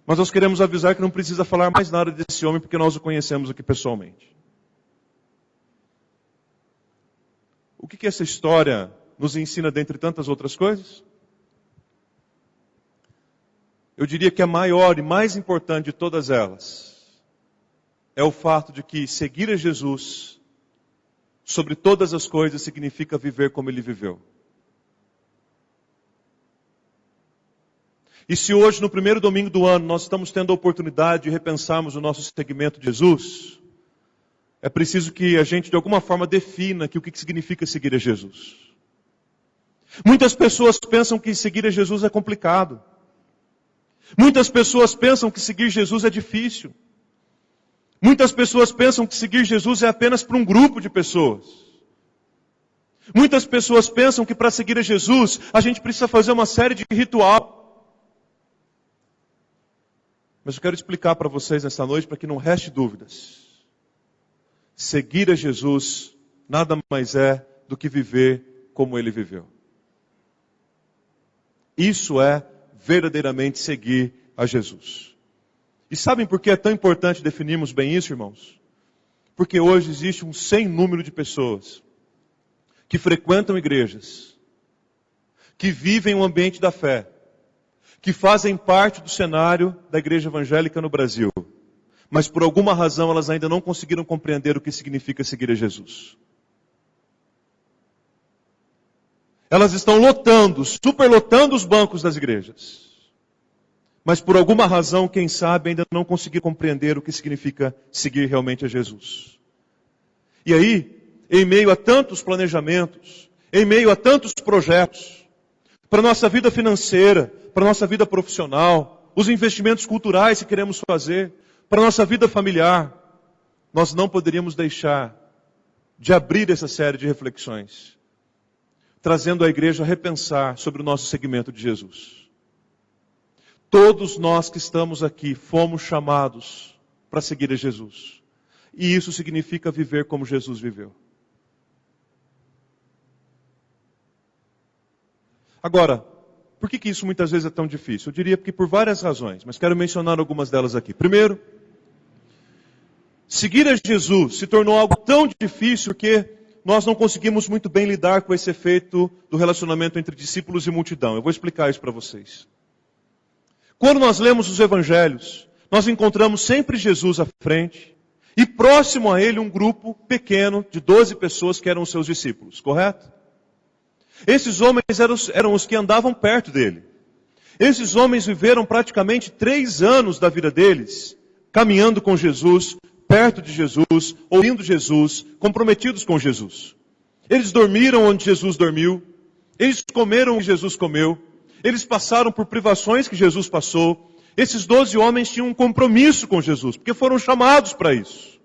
Mas nós queremos avisar que não precisa falar mais nada desse homem, porque nós o conhecemos aqui pessoalmente. O que essa história nos ensina dentre tantas outras coisas? Eu diria que a maior e mais importante de todas elas é o fato de que seguir a Jesus sobre todas as coisas significa viver como ele viveu. E se hoje, no primeiro domingo do ano, nós estamos tendo a oportunidade de repensarmos o nosso seguimento de Jesus, é preciso que a gente, de alguma forma, defina o que significa seguir a Jesus. Muitas pessoas pensam que seguir a Jesus é complicado. Muitas pessoas pensam que seguir Jesus é difícil. Muitas pessoas pensam que seguir Jesus é apenas para um grupo de pessoas. Muitas pessoas pensam que para seguir a Jesus, a gente precisa fazer uma série de ritual. Mas eu quero explicar para vocês nesta noite, para que não reste dúvidas. Seguir a Jesus nada mais é do que viver como ele viveu. Isso é verdadeiramente seguir a Jesus. E sabem por que é tão importante definirmos bem isso, irmãos? Porque hoje existe um sem número de pessoas que frequentam igrejas, que vivem o ambiente da fé, que fazem parte do cenário da igreja evangélica no Brasil, mas por alguma razão elas ainda não conseguiram compreender o que significa seguir a Jesus. Elas estão lotando, superlotando os bancos das igrejas. Mas por alguma razão, quem sabe, ainda não conseguiram compreender o que significa seguir realmente a Jesus. E aí, em meio a tantos planejamentos, em meio a tantos projetos, para a nossa vida financeira, para a nossa vida profissional, os investimentos culturais que queremos fazer, para a nossa vida familiar, nós não poderíamos deixar de abrir essa série de reflexões, trazendo a igreja a repensar sobre o nosso seguimento de Jesus. Todos nós que estamos aqui fomos chamados para seguir a Jesus. E isso significa viver como Jesus viveu. Agora, por que isso muitas vezes é tão difícil? Eu diria que por várias razões, mas quero mencionar algumas delas aqui. Primeiro, seguir a Jesus se tornou algo tão difícil que nós não conseguimos muito bem lidar com esse efeito do relacionamento entre discípulos e multidão. Eu vou explicar isso para vocês. Quando nós lemos os evangelhos, nós encontramos sempre Jesus à frente e próximo a ele um grupo pequeno de 12 pessoas que eram os seus discípulos, correto? Esses homens eram os que andavam perto dele. Esses homens viveram praticamente 3 anos da vida deles, caminhando com Jesus, perto de Jesus, ouvindo Jesus, comprometidos com Jesus. Eles dormiram onde Jesus dormiu, eles comeram onde Jesus comeu, eles passaram por privações que Jesus passou. Esses 12 homens tinham um compromisso com Jesus, porque foram chamados para isso.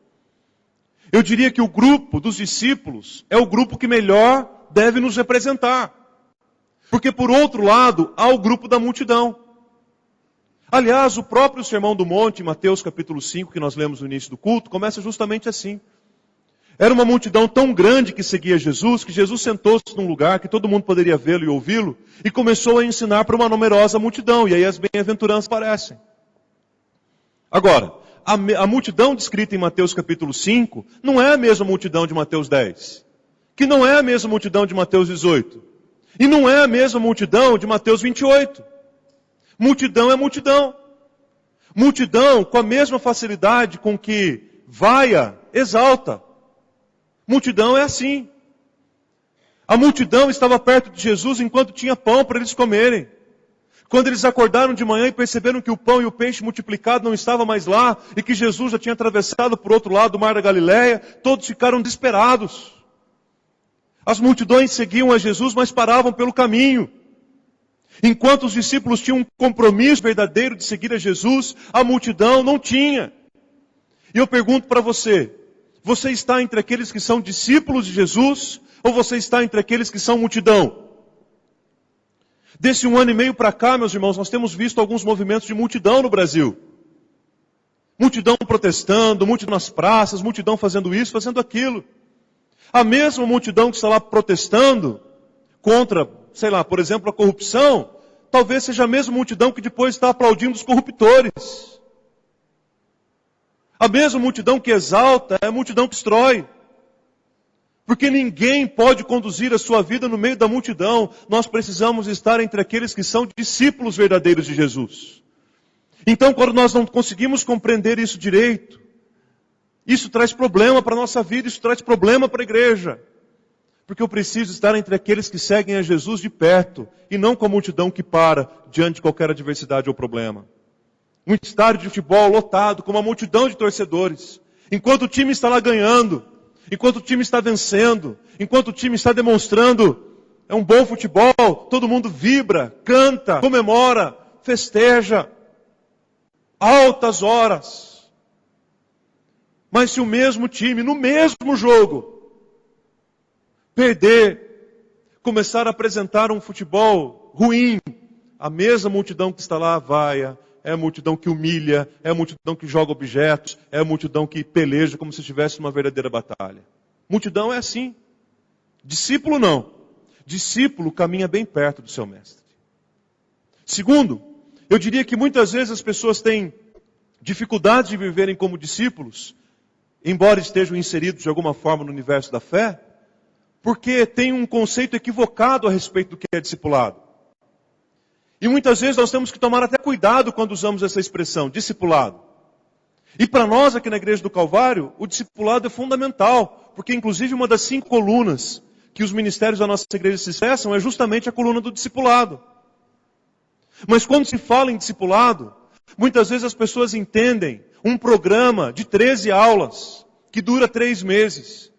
Eu diria que o grupo dos discípulos é o grupo que melhor deve nos representar. Porque por outro lado, há o grupo da multidão. Aliás, o próprio Sermão do Monte, Mateus capítulo 5, que nós lemos no início do culto, começa justamente assim. Era uma multidão tão grande que seguia Jesus, que Jesus sentou-se num lugar que todo mundo poderia vê-lo e ouvi-lo, e começou a ensinar para uma numerosa multidão, e aí as bem-aventuranças aparecem. Agora, a multidão descrita em Mateus capítulo 5, não é a mesma multidão de Mateus 10, que não é a mesma multidão de Mateus 18, e não é a mesma multidão de Mateus 28. Multidão é multidão. Multidão com a mesma facilidade com que vaia, exalta. Multidão é assim. A multidão estava perto de Jesus enquanto tinha pão para eles comerem. Quando eles acordaram de manhã e perceberam que o pão e o peixe multiplicado não estavam mais lá, e que Jesus já tinha atravessado por outro lado do mar da Galileia, todos ficaram desesperados. As multidões seguiam a Jesus, mas paravam pelo caminho. Enquanto os discípulos tinham um compromisso verdadeiro de seguir a Jesus, a multidão não tinha. E eu pergunto para você, você está entre aqueles que são discípulos de Jesus, ou você está entre aqueles que são multidão? Desse 1 ano e meio para cá, meus irmãos, nós temos visto alguns movimentos de multidão no Brasil. Multidão protestando, multidão nas praças, multidão fazendo isso, fazendo aquilo. A mesma multidão que está lá protestando contra, sei lá, por exemplo, a corrupção, talvez seja a mesma multidão que depois está aplaudindo os corruptores. A mesma multidão que exalta é a multidão que destrói. Porque ninguém pode conduzir a sua vida no meio da multidão. Nós precisamos estar entre aqueles que são discípulos verdadeiros de Jesus. Então, quando nós não conseguimos compreender isso direito, isso traz problema para a nossa vida, isso traz problema para a igreja. Porque eu preciso estar entre aqueles que seguem a Jesus de perto, e não com a multidão que para diante de qualquer adversidade ou problema. Um estádio de futebol lotado, com uma multidão de torcedores. Enquanto o time está lá ganhando, enquanto o time está vencendo, enquanto o time está demonstrando um bom futebol, todo mundo vibra, canta, comemora, festeja. Altas horas. Mas se o mesmo time, no mesmo jogo, perder, começar a apresentar um futebol ruim, a mesma multidão que está lá vaia, é a multidão que humilha, é a multidão que joga objetos, é a multidão que peleja como se estivesse numa verdadeira batalha. Multidão é assim. Discípulo não. Discípulo caminha bem perto do seu mestre. Segundo, eu diria que muitas vezes as pessoas têm dificuldade de viverem como discípulos, embora estejam inseridos de alguma forma no universo da fé, porque tem um conceito equivocado a respeito do que é discipulado. E muitas vezes nós temos que tomar até cuidado quando usamos essa expressão, discipulado. E para nós aqui na Igreja do Calvário, o discipulado é fundamental, porque inclusive uma das 5 colunas que os ministérios da nossa igreja se expressam é justamente a coluna do discipulado. Mas quando se fala em discipulado, muitas vezes as pessoas entendem um programa de 13 aulas, que dura 3 meses.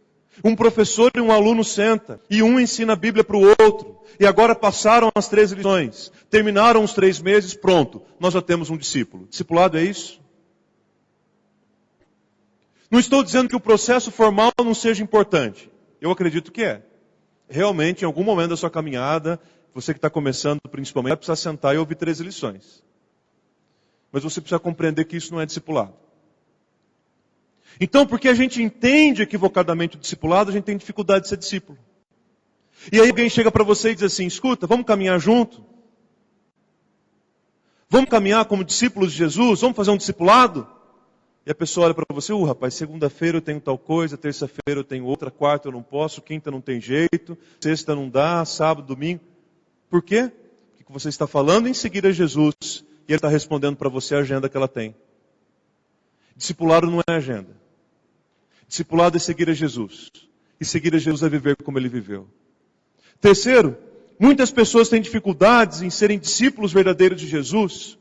Um professor e um aluno senta, e um ensina a Bíblia para o outro. E agora passaram as 13 lições, terminaram os 3 meses, pronto, nós já temos um discípulo. Discipulado é isso? Não estou dizendo que o processo formal não seja importante. Eu acredito que é. Realmente, em algum momento da sua caminhada, você que está começando principalmente, vai precisar sentar e ouvir 13 lições. Mas você precisa compreender que isso não é discipulado. Então, porque a gente entende equivocadamente o discipulado, a gente tem dificuldade de ser discípulo. E aí alguém chega para você e diz assim, escuta, vamos caminhar junto? Vamos caminhar como discípulos de Jesus? Vamos fazer um discipulado? E a pessoa olha para você, rapaz, segunda-feira eu tenho tal coisa, terça-feira eu tenho outra, quarta eu não posso, quinta não tem jeito, sexta não dá, sábado, domingo. Por quê? Porque você está falando em seguir a Jesus e Ele está respondendo para você a agenda que ela tem. Discipulado não é agenda. Discipulado é seguir a Jesus. E seguir a Jesus é viver como Ele viveu. Terceiro, muitas pessoas têm dificuldades em serem discípulos verdadeiros de Jesus,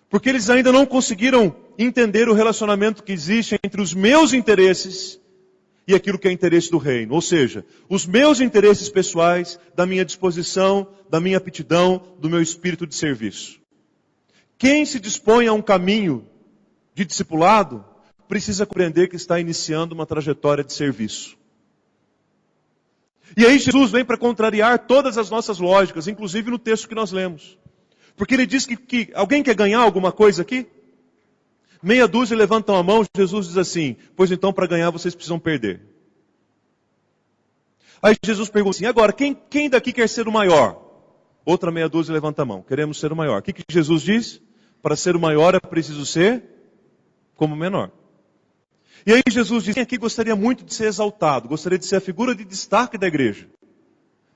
porque eles ainda não conseguiram entender o relacionamento que existe entre os meus interesses e aquilo que é interesse do reino. Ou seja, os meus interesses pessoais, da minha disposição, da minha aptidão, do meu espírito de serviço. Quem se dispõe a um caminho de discipulado, precisa compreender que está iniciando uma trajetória de serviço. E aí Jesus vem para contrariar todas as nossas lógicas, inclusive no texto que nós lemos. Porque ele diz que alguém quer ganhar alguma coisa aqui? Meia dúzia levantam a mão, Jesus diz assim, pois então para ganhar vocês precisam perder. Aí Jesus pergunta assim, agora, quem daqui quer ser o maior? Outra meia dúzia levanta a mão, queremos ser o maior. O que Jesus diz? Para ser o maior é preciso ser como o menor. E aí Jesus diz, quem aqui gostaria muito de ser exaltado, gostaria de ser a figura de destaque da igreja.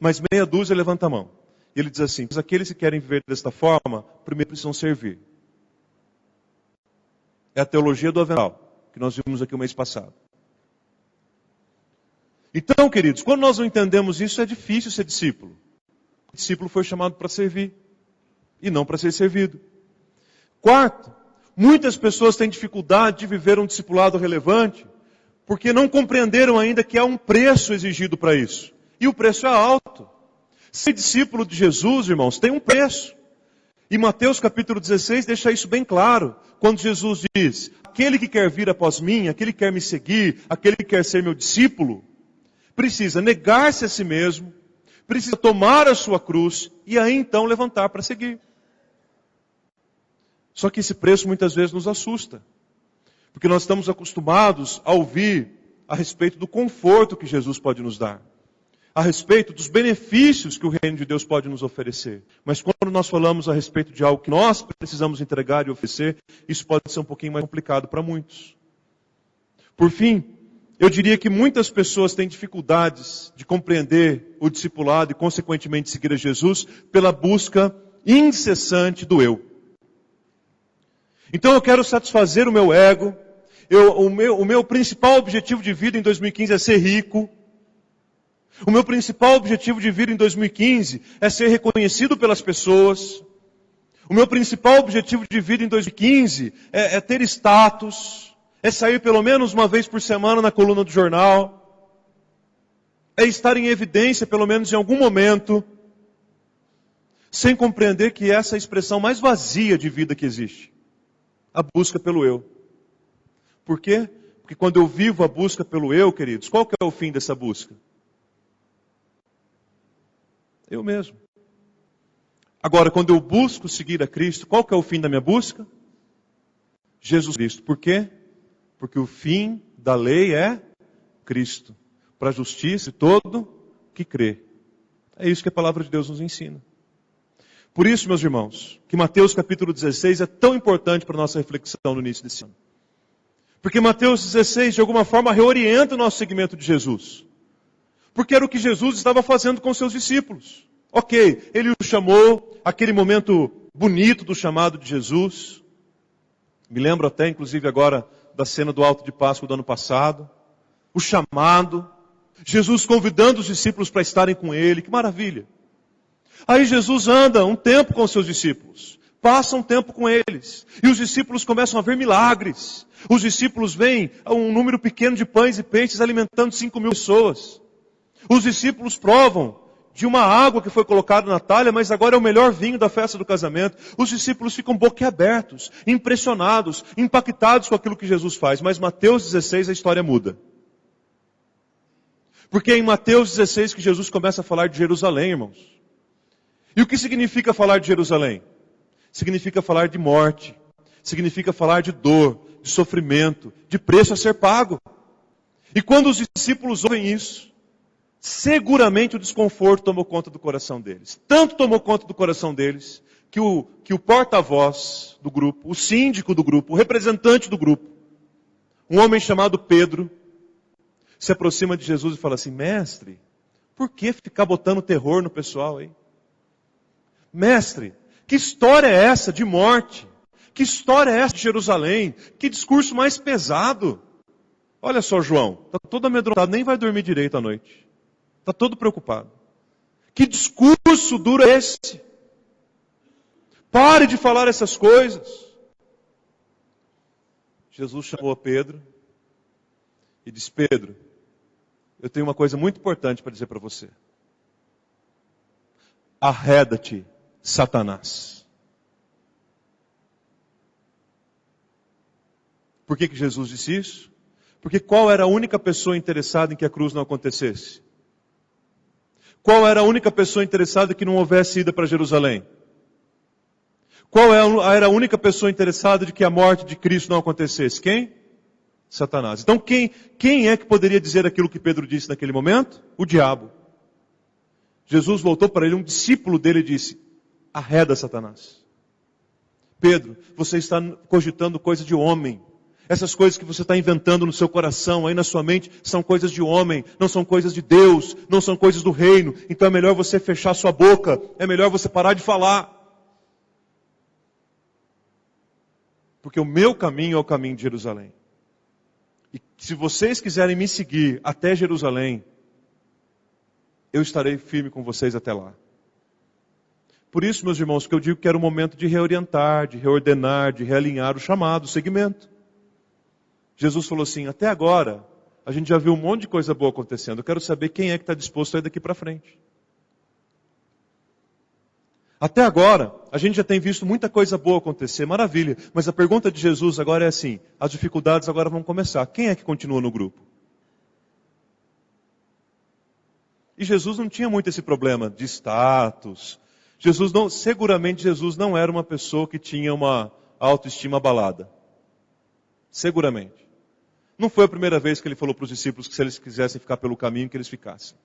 Mas meia dúzia levanta a mão. E ele diz assim, mas aqueles que querem viver desta forma, primeiro precisam servir. É a teologia do avental, que nós vimos aqui o mês passado. Então, queridos, quando nós não entendemos isso, é difícil ser discípulo. O discípulo foi chamado para servir, e não para ser servido. Quarto, muitas pessoas têm dificuldade de viver um discipulado relevante, porque não compreenderam ainda que há um preço exigido para isso. E o preço é alto. Ser discípulo de Jesus, irmãos, tem um preço. E Mateus capítulo 16 deixa isso bem claro. Quando Jesus diz, aquele que quer vir após mim, aquele que quer me seguir, aquele que quer ser meu discípulo, precisa negar-se a si mesmo, precisa tomar a sua cruz e aí então levantar para seguir. Só que esse preço muitas vezes nos assusta. Porque nós estamos acostumados a ouvir a respeito do conforto que Jesus pode nos dar. A respeito dos benefícios que o reino de Deus pode nos oferecer. Mas quando nós falamos a respeito de algo que nós precisamos entregar e oferecer, isso pode ser um pouquinho mais complicado para muitos. Por fim, eu diria que muitas pessoas têm dificuldades de compreender o discipulado e consequentemente seguir a Jesus pela busca incessante do eu. Então eu quero satisfazer o meu ego. O meu principal objetivo de vida em 2015 é ser rico. O meu principal objetivo de vida em 2015 é ser reconhecido pelas pessoas. O meu principal objetivo de vida em 2015 é ter status. É sair pelo menos uma vez por semana na coluna do jornal. É estar em evidência pelo menos em algum momento. Sem compreender que essa é a expressão mais vazia de vida que existe. A busca pelo eu. Por quê? Porque quando eu vivo a busca pelo eu, queridos, qual que é o fim dessa busca? Eu mesmo. Agora, quando eu busco seguir a Cristo, qual que é o fim da minha busca? Jesus Cristo. Por quê? Porque o fim da lei é Cristo. Para a justiça de todo que crê. É isso que a palavra de Deus nos ensina. Por isso, meus irmãos, que Mateus capítulo 16 é tão importante para a nossa reflexão no início desse ano. Porque Mateus 16, de alguma forma, reorienta o nosso seguimento de Jesus. Porque era o que Jesus estava fazendo com seus discípulos. Ok, ele os chamou, aquele momento bonito do chamado de Jesus. Me lembro até, inclusive agora, da cena do Alto de Páscoa do ano passado. O chamado. Jesus convidando os discípulos para estarem com ele. Que maravilha. Aí Jesus anda um tempo com os seus discípulos. Passa um tempo com eles. E os discípulos começam a ver milagres. Os discípulos veem um número pequeno de pães e peixes alimentando 5.000 pessoas. Os discípulos provam de uma água que foi colocada na talha, mas agora é o melhor vinho da festa do casamento. Os discípulos ficam boquiabertos, impressionados, impactados com aquilo que Jesus faz. Mas Mateus 16 a história muda. Porque é em Mateus 16 que Jesus começa a falar de Jerusalém, irmãos. E o que significa falar de Jerusalém? Significa falar de morte. Significa falar de dor, de sofrimento, de preço a ser pago. E quando os discípulos ouvem isso, seguramente o desconforto tomou conta do coração deles. Tanto tomou conta do coração deles, que o porta-voz do grupo, o síndico do grupo, o representante do grupo, um homem chamado Pedro, se aproxima de Jesus e fala assim, mestre, por que ficar botando terror no pessoal aí? Mestre, que história é essa de morte? Que história é essa de Jerusalém? Que discurso mais pesado? Olha só, João, está todo amedrontado, nem vai dormir direito à noite. Está todo preocupado. Que discurso duro é esse? Pare de falar essas coisas. Jesus chamou a Pedro e disse, Pedro, eu tenho uma coisa muito importante para dizer para você. Arreda-te, Satanás. Por que Jesus disse isso? Porque qual era a única pessoa interessada em que a cruz não acontecesse? Qual era a única pessoa interessada que não houvesse ida para Jerusalém? Era a única pessoa interessada de que a morte de Cristo não acontecesse? Quem? Satanás. Então quem é que poderia dizer aquilo que Pedro disse naquele momento? O diabo. Jesus voltou para ele, um discípulo dele, e disse: arreda, Satanás. Pedro, você está cogitando coisa de homem. Essas coisas que você está inventando no seu coração, aí na sua mente, são coisas de homem, não são coisas de Deus, não são coisas do reino. Então é melhor você fechar sua boca, é melhor você parar de falar. Porque o meu caminho é o caminho de Jerusalém. E se vocês quiserem me seguir até Jerusalém, eu estarei firme com vocês até lá. Por isso, meus irmãos, que eu digo que era o momento de reorientar, de reordenar, de realinhar o chamado, o segmento. Jesus falou assim: até agora, a gente já viu um monte de coisa boa acontecendo. Eu quero saber quem é que está disposto a ir daqui para frente. Até agora, a gente já tem visto muita coisa boa acontecer, maravilha. Mas a pergunta de Jesus agora é assim: as dificuldades agora vão começar. Quem é que continua no grupo? E Jesus não tinha muito esse problema de status. Seguramente Jesus não era uma pessoa que tinha uma autoestima abalada. Seguramente. Não foi a primeira vez que ele falou para os discípulos que se eles quisessem ficar pelo caminho, que eles ficassem.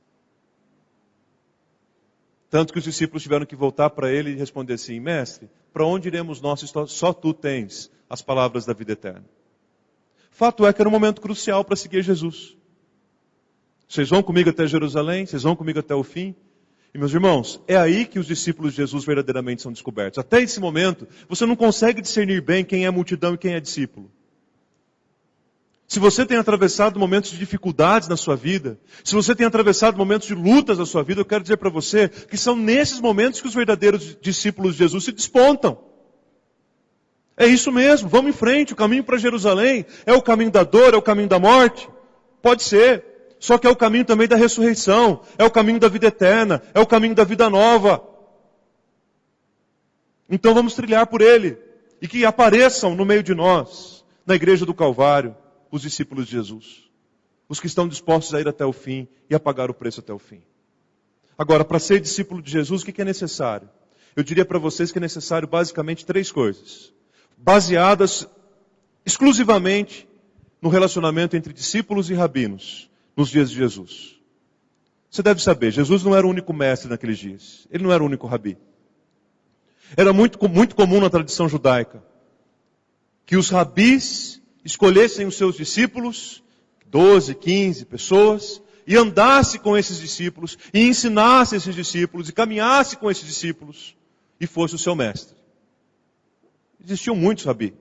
Tanto que os discípulos tiveram que voltar para ele e responder assim: mestre, para onde iremos nós? Só tu tens as palavras da vida eterna. Fato é que era um momento crucial para seguir Jesus. Vocês vão comigo até Jerusalém? Vocês vão comigo até o fim? E meus irmãos, é aí que os discípulos de Jesus verdadeiramente são descobertos. Até esse momento, você não consegue discernir bem quem é multidão e quem é discípulo. Se você tem atravessado momentos de dificuldades na sua vida, se você tem atravessado momentos de lutas na sua vida, eu quero dizer para você que são nesses momentos que os verdadeiros discípulos de Jesus se despontam. É isso mesmo, vamos em frente, o caminho para Jerusalém é o caminho da dor, é o caminho da morte. Pode ser. Só que é o caminho também da ressurreição, é o caminho da vida eterna, é o caminho da vida nova. Então vamos trilhar por ele. E que apareçam no meio de nós, na igreja do Calvário, os discípulos de Jesus. Os que estão dispostos a ir até o fim e a pagar o preço até o fim. Agora, para ser discípulo de Jesus, o que é necessário? Eu diria para vocês que é necessário basicamente 3 coisas. Baseadas exclusivamente no relacionamento entre discípulos e rabinos. Nos dias de Jesus. Você deve saber, Jesus não era o único mestre naqueles dias. Ele não era o único rabi. Era muito comum na tradição judaica que os rabis escolhessem os seus discípulos, 12, 15 pessoas, e andasse com esses discípulos, e ensinasse esses discípulos, e caminhasse com esses discípulos, e fosse o seu mestre. Existiam muitos rabis.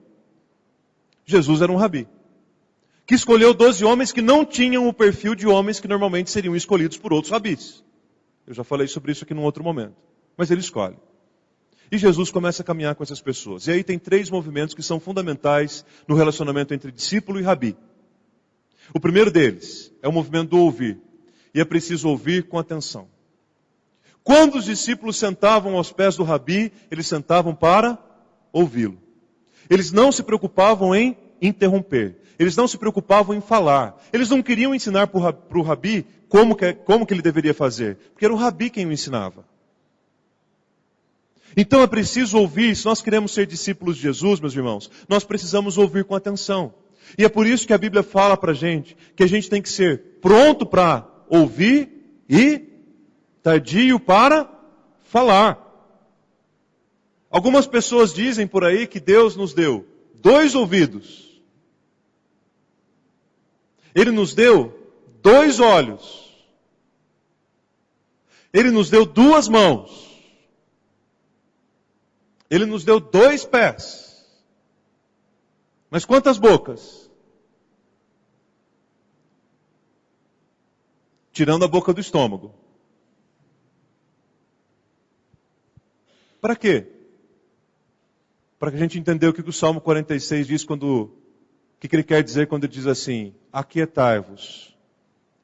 Jesus era um rabi, que escolheu 12 homens que não tinham o perfil de homens que normalmente seriam escolhidos por outros rabis. Eu já falei sobre isso aqui num outro momento. Mas ele escolhe. E Jesus começa a caminhar com essas pessoas. E aí tem 3 movimentos que são fundamentais no relacionamento entre discípulo e rabi. O primeiro deles é o movimento do ouvir. E é preciso ouvir com atenção. Quando os discípulos sentavam aos pés do rabi, eles sentavam para ouvi-lo. Eles não se preocupavam em interromper. Eles não se preocupavam em falar. Eles não queriam ensinar para o rabi como que ele deveria fazer. Porque era o rabi quem o ensinava. Então é preciso ouvir. Se nós queremos ser discípulos de Jesus, meus irmãos, nós precisamos ouvir com atenção. E é por isso que a Bíblia fala para a gente que a gente tem que ser pronto para ouvir e tardio para falar. Algumas pessoas dizem por aí que Deus nos deu 2 ouvidos. Ele nos deu 2 olhos. Ele nos deu 2 mãos. Ele nos deu 2 pés. Mas quantas bocas? Tirando a boca do estômago. Para quê? Para que a gente entenda o que o Salmo 46 diz o que ele quer dizer quando ele diz assim: aquietai-vos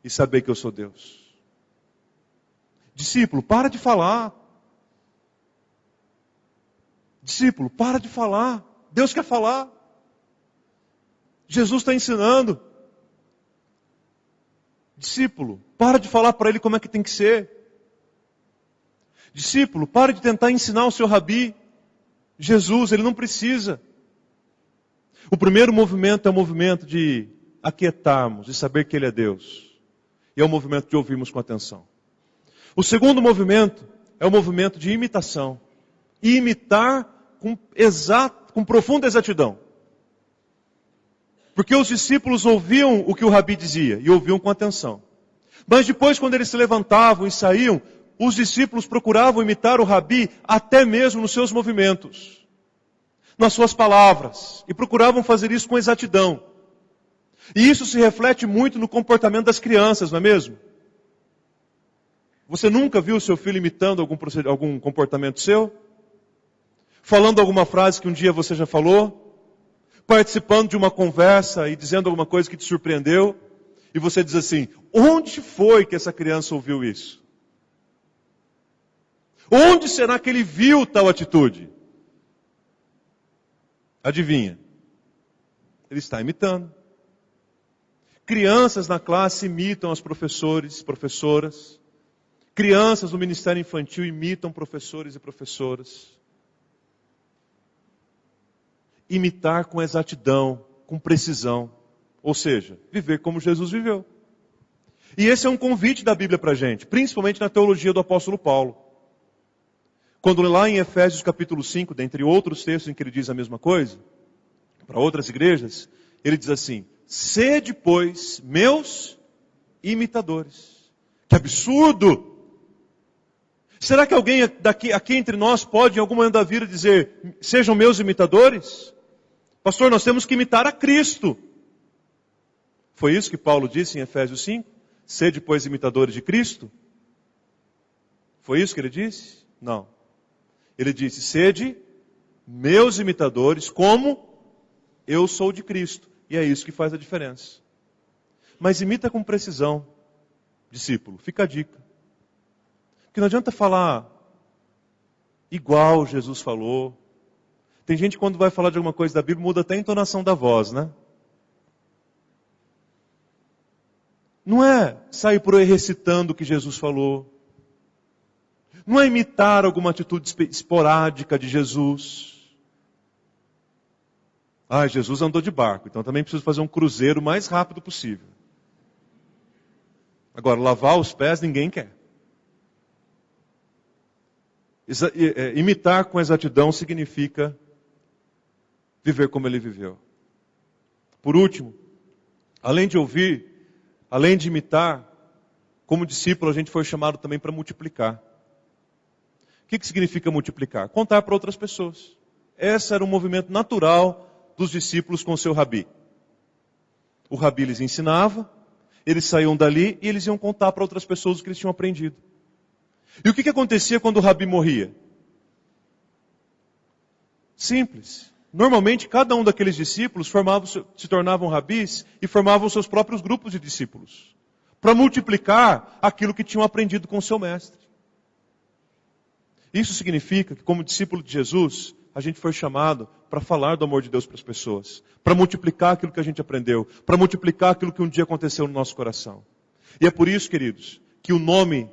e sabei que eu sou Deus. Discípulo, para de falar. Discípulo, para de falar. Deus quer falar. Jesus está ensinando. Discípulo, para de falar para ele como é que tem que ser. Discípulo, pare de tentar ensinar o seu rabi. Jesus, ele não precisa. O primeiro movimento é o movimento de aquietarmos, de saber que ele é Deus. E é o movimento de ouvirmos com atenção. O segundo movimento é o movimento de imitação. E imitar com profunda exatidão. Porque os discípulos ouviam o que o rabi dizia, e ouviam com atenção. Mas depois, quando eles se levantavam e saíam, os discípulos procuravam imitar o rabi até mesmo nos seus movimentos, nas suas palavras, e procuravam fazer isso com exatidão. E isso se reflete muito no comportamento das crianças, não é mesmo? Você nunca viu seu filho imitando algum comportamento seu? Falando alguma frase que um dia você já falou? Participando de uma conversa e dizendo alguma coisa que te surpreendeu? E você diz assim, onde foi que essa criança ouviu isso? Onde será que ele viu tal atitude? Adivinha? Ele está imitando. Crianças na classe imitam os professores, professoras. Crianças no ministério infantil imitam professores e professoras. Imitar com exatidão, com precisão. Ou seja, viver como Jesus viveu. E esse é um convite da Bíblia para a gente, principalmente na teologia do apóstolo Paulo. Quando lá em Efésios capítulo 5, dentre outros textos em que ele diz a mesma coisa, para outras igrejas, ele diz assim, sede, pois, meus imitadores. Que absurdo! Será que alguém aqui entre nós pode, em algum momento da vida, dizer, sejam meus imitadores? Pastor, nós temos que imitar a Cristo. Foi isso que Paulo disse em Efésios 5? Sede, pois, imitadores de Cristo? Foi isso que ele disse? Não. Ele disse, sede meus imitadores, como eu sou de Cristo. E é isso que faz a diferença. Mas imita com precisão, discípulo. Fica a dica. Porque não adianta falar igual Jesus falou. Tem gente que quando vai falar de alguma coisa da Bíblia, muda até a entonação da voz, né? Não é sair por aí recitando o que Jesus falou. Não é imitar alguma atitude esporádica de Jesus. Ah, Jesus andou de barco, então também preciso fazer um cruzeiro o mais rápido possível. Agora, lavar os pés ninguém quer. Imitar com exatidão significa viver como ele viveu. Por último, além de ouvir, além de imitar, como discípulo a gente foi chamado também para multiplicar. O que significa multiplicar? Contar para outras pessoas. Esse era um movimento natural dos discípulos com o seu rabi. O rabi lhes ensinava, eles saíam dali e eles iam contar para outras pessoas o que eles tinham aprendido. E o que acontecia quando o rabi morria? Simples. Normalmente cada um daqueles discípulos se tornavam rabis e formavam seus próprios grupos de discípulos. Para multiplicar aquilo que tinham aprendido com o seu mestre. Isso significa que, como discípulo de Jesus, a gente foi chamado para falar do amor de Deus para as pessoas. Para multiplicar aquilo que a gente aprendeu. Para multiplicar aquilo que um dia aconteceu no nosso coração. E é por isso, queridos, que o nome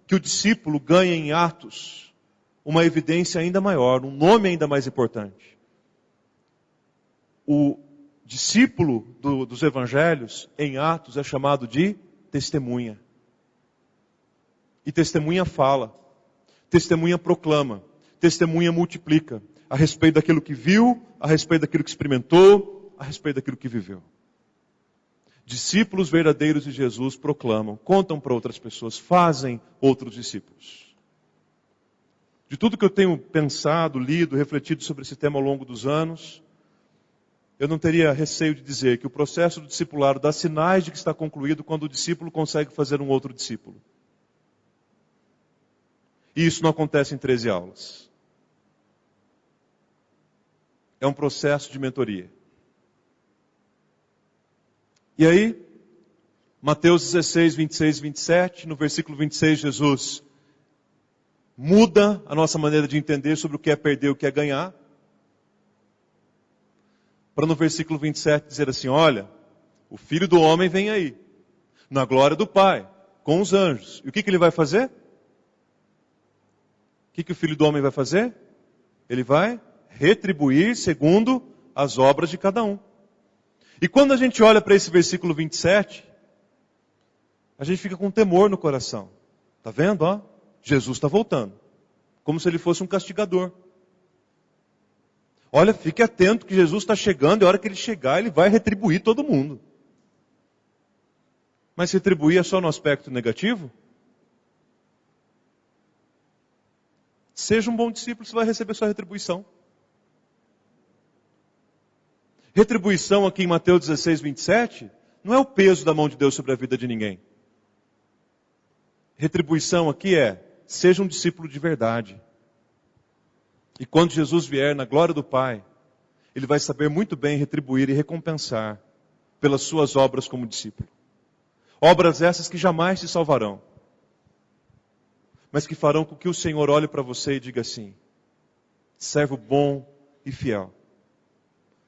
que o discípulo ganha em Atos, uma evidência ainda maior, um nome ainda mais importante. O discípulo dos evangelhos, em Atos, é chamado de testemunha. E testemunha fala. Testemunha proclama, testemunha multiplica, a respeito daquilo que viu, a respeito daquilo que experimentou, a respeito daquilo que viveu. Discípulos verdadeiros de Jesus proclamam, contam para outras pessoas, fazem outros discípulos. De tudo que eu tenho pensado, lido, refletido sobre esse tema ao longo dos anos, eu não teria receio de dizer que o processo do discipulado dá sinais de que está concluído quando o discípulo consegue fazer um outro discípulo. E isso não acontece em 13 aulas. É um processo de mentoria. E aí, Mateus 16, 26 e 27, no versículo 26, Jesus muda a nossa maneira de entender sobre o que é perder e o que é ganhar. Para no versículo 27 dizer assim, olha, o Filho do Homem vem aí, na glória do Pai, com os anjos. E o que ele vai fazer? que o Filho do Homem vai fazer? Ele vai retribuir segundo as obras de cada um. E quando a gente olha para esse versículo 27, a gente fica com temor no coração. Está vendo? Ó? Jesus está voltando. Como se ele fosse um castigador. Olha, fique atento que Jesus está chegando, e a hora que ele chegar, ele vai retribuir todo mundo. Mas retribuir é só no aspecto negativo? Seja um bom discípulo, você vai receber sua retribuição. Retribuição aqui em Mateus 16, 27, não é o peso da mão de Deus sobre a vida de ninguém. Retribuição aqui é, seja um discípulo de verdade. E quando Jesus vier na glória do Pai, Ele vai saber muito bem retribuir e recompensar pelas suas obras como discípulo. Obras essas que jamais te salvarão, mas que farão com que o Senhor olhe para você e diga assim: servo bom e fiel.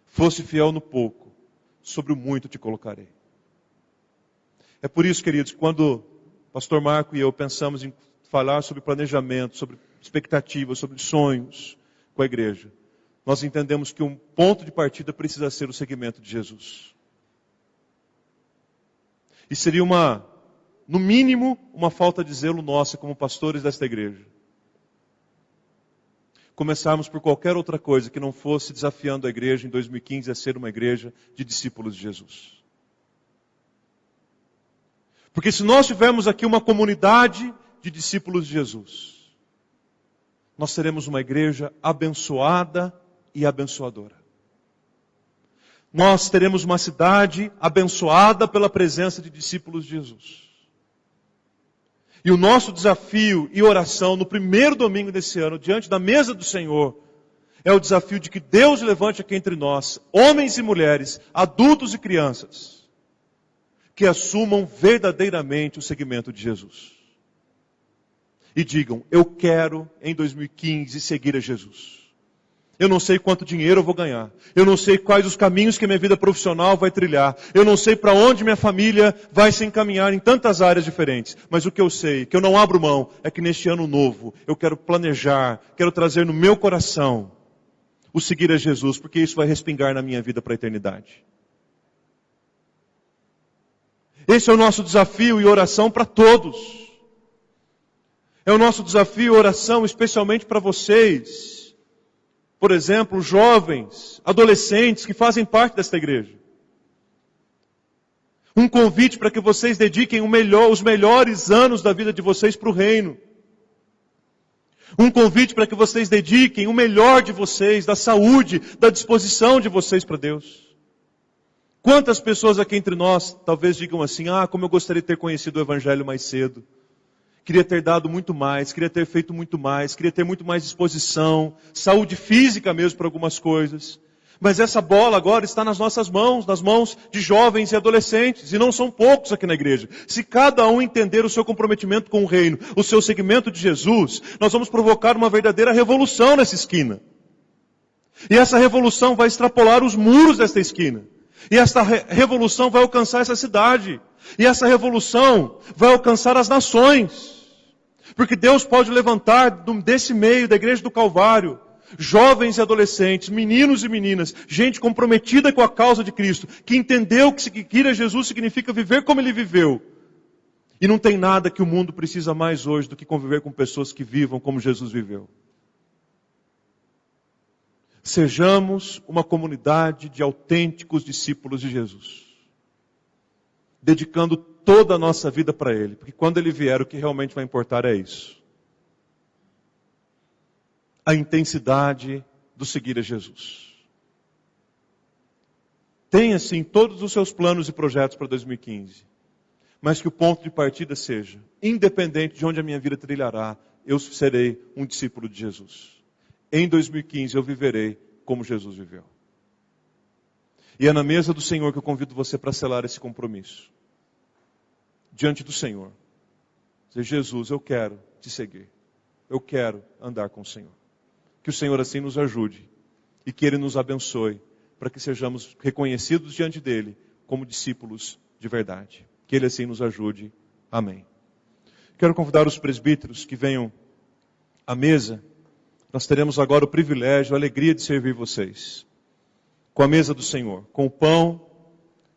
Fosse fiel no pouco, sobre o muito te colocarei. É por isso, queridos, quando o pastor Marco e eu pensamos em falar sobre planejamento, sobre expectativas, sobre sonhos com a igreja, nós entendemos que um ponto de partida precisa ser o seguimento de Jesus. E seria no mínimo, uma falta de zelo nossa como pastores desta igreja. Começarmos por qualquer outra coisa que não fosse desafiando a igreja em 2015 a ser uma igreja de discípulos de Jesus. Porque se nós tivermos aqui uma comunidade de discípulos de Jesus, nós seremos uma igreja abençoada e abençoadora. Nós teremos uma cidade abençoada pela presença de discípulos de Jesus. E o nosso desafio e oração no primeiro domingo desse ano, diante da mesa do Senhor, é o desafio de que Deus levante aqui entre nós, homens e mulheres, adultos e crianças, que assumam verdadeiramente o seguimento de Jesus. E digam: eu quero em 2015 seguir a Jesus. Eu não sei quanto dinheiro eu vou ganhar. Eu não sei quais os caminhos que a minha vida profissional vai trilhar. Eu não sei para onde minha família vai se encaminhar em tantas áreas diferentes. Mas o que eu sei, que eu não abro mão, é que neste ano novo eu quero planejar, quero trazer no meu coração o seguir a Jesus, porque isso vai respingar na minha vida para a eternidade. Esse é o nosso desafio e oração para todos. É o nosso desafio e oração especialmente para vocês. Por exemplo, jovens, adolescentes que fazem parte desta igreja. Um convite para que vocês dediquem os melhores anos da vida de vocês para o reino. Um convite para que vocês dediquem o melhor de vocês, da saúde, da disposição de vocês para Deus. Quantas pessoas aqui entre nós talvez digam assim: como eu gostaria de ter conhecido o Evangelho mais cedo. Queria ter dado muito mais, queria ter feito muito mais, queria ter muito mais disposição, saúde física mesmo para algumas coisas. Mas essa bola agora está nas nossas mãos, nas mãos de jovens e adolescentes, e não são poucos aqui na igreja. Se cada um entender o seu comprometimento com o reino, o seu seguimento de Jesus, nós vamos provocar uma verdadeira revolução nessa esquina. E essa revolução vai extrapolar os muros desta esquina. E essa revolução vai alcançar essa cidade. E essa revolução vai alcançar as nações. Porque Deus pode levantar desse meio da igreja do Calvário, jovens e adolescentes, meninos e meninas, gente comprometida com a causa de Cristo, que entendeu que seguir a Jesus significa viver como Ele viveu. E não tem nada que o mundo precisa mais hoje do que conviver com pessoas que vivam como Jesus viveu. Sejamos uma comunidade de autênticos discípulos de Jesus, dedicando toda a nossa vida para Ele, porque quando Ele vier, o que realmente vai importar é isso. A intensidade do seguir a Jesus. Tenha, sim, todos os seus planos e projetos para 2015, mas que o ponto de partida seja, independente de onde a minha vida trilhará, eu serei um discípulo de Jesus. Em 2015 eu viverei como Jesus viveu. E é na mesa do Senhor que eu convido você para selar esse compromisso. Diante do Senhor. Dizer: Jesus, eu quero te seguir. Eu quero andar com o Senhor. Que o Senhor assim nos ajude. E que Ele nos abençoe. Para que sejamos reconhecidos diante dEle como discípulos de verdade. Que Ele assim nos ajude. Amém. Quero convidar os presbíteros que venham à mesa, nós teremos agora o privilégio, a alegria de servir vocês. Com a mesa do Senhor, com o pão,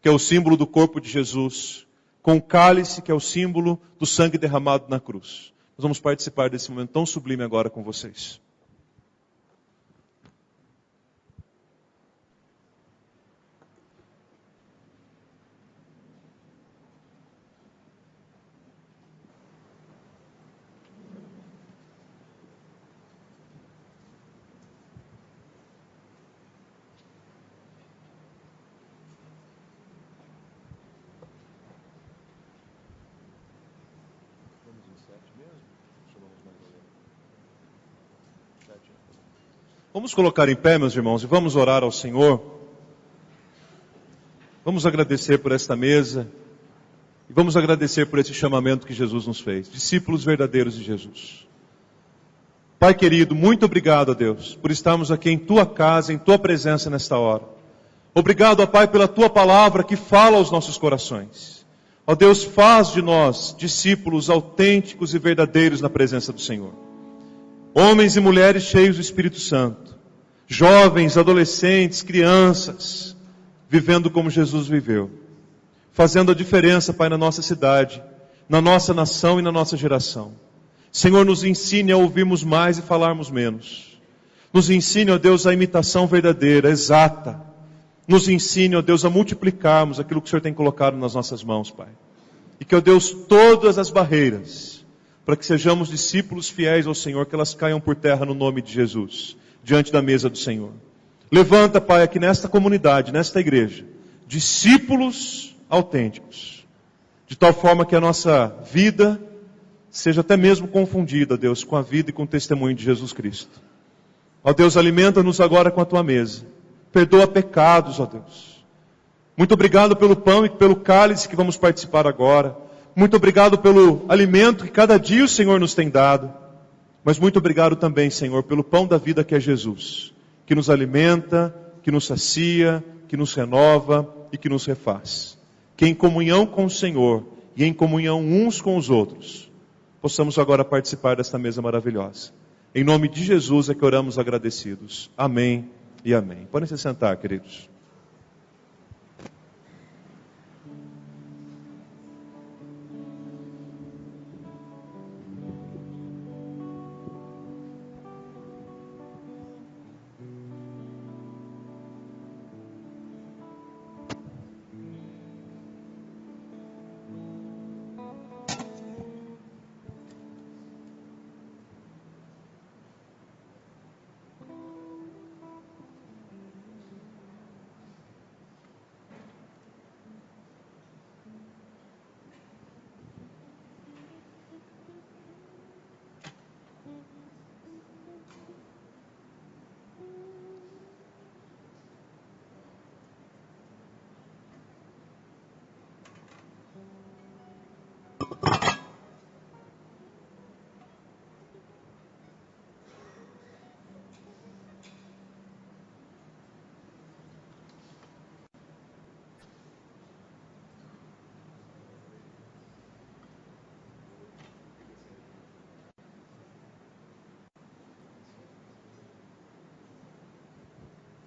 que é o símbolo do corpo de Jesus, com o cálice, que é o símbolo do sangue derramado na cruz. Nós vamos participar desse momento tão sublime agora com vocês. Vamos colocar em pé, meus irmãos, e vamos orar ao Senhor. Vamos agradecer por esta mesa. E vamos agradecer por esse chamamento que Jesus nos fez. Discípulos verdadeiros de Jesus. Pai querido, muito obrigado a Deus, por estarmos aqui em Tua casa, em Tua presença nesta hora. Obrigado, ó Pai, pela Tua palavra que fala aos nossos corações. Ó Deus, faz de nós discípulos autênticos e verdadeiros na presença do Senhor. Homens e mulheres cheios do Espírito Santo. Jovens, adolescentes, crianças, vivendo como Jesus viveu. Fazendo a diferença, Pai, na nossa cidade, na nossa nação e na nossa geração. Senhor, nos ensine a ouvirmos mais e falarmos menos. Nos ensine, ó Deus, a imitação verdadeira, exata. Nos ensine, ó Deus, a multiplicarmos aquilo que o Senhor tem colocado nas nossas mãos, Pai. E que, ó Deus, todas as barreiras, para que sejamos discípulos fiéis ao Senhor, que elas caiam por terra no nome de Jesus, diante da mesa do Senhor. Levanta, Pai, aqui nesta comunidade, nesta igreja, discípulos autênticos, de tal forma que a nossa vida seja até mesmo confundida, Deus, com a vida e com o testemunho de Jesus Cristo. Ó Deus, alimenta-nos agora com a Tua mesa. Perdoa pecados, ó Deus. Muito obrigado pelo pão e pelo cálice que vamos participar agora. Muito obrigado pelo alimento que cada dia o Senhor nos tem dado. Mas muito obrigado também, Senhor, pelo pão da vida que é Jesus, que nos alimenta, que nos sacia, que nos renova e que nos refaz. Que em comunhão com o Senhor e em comunhão uns com os outros, possamos agora participar desta mesa maravilhosa. Em nome de Jesus é que oramos agradecidos. Amém e amém. Podem se sentar, queridos.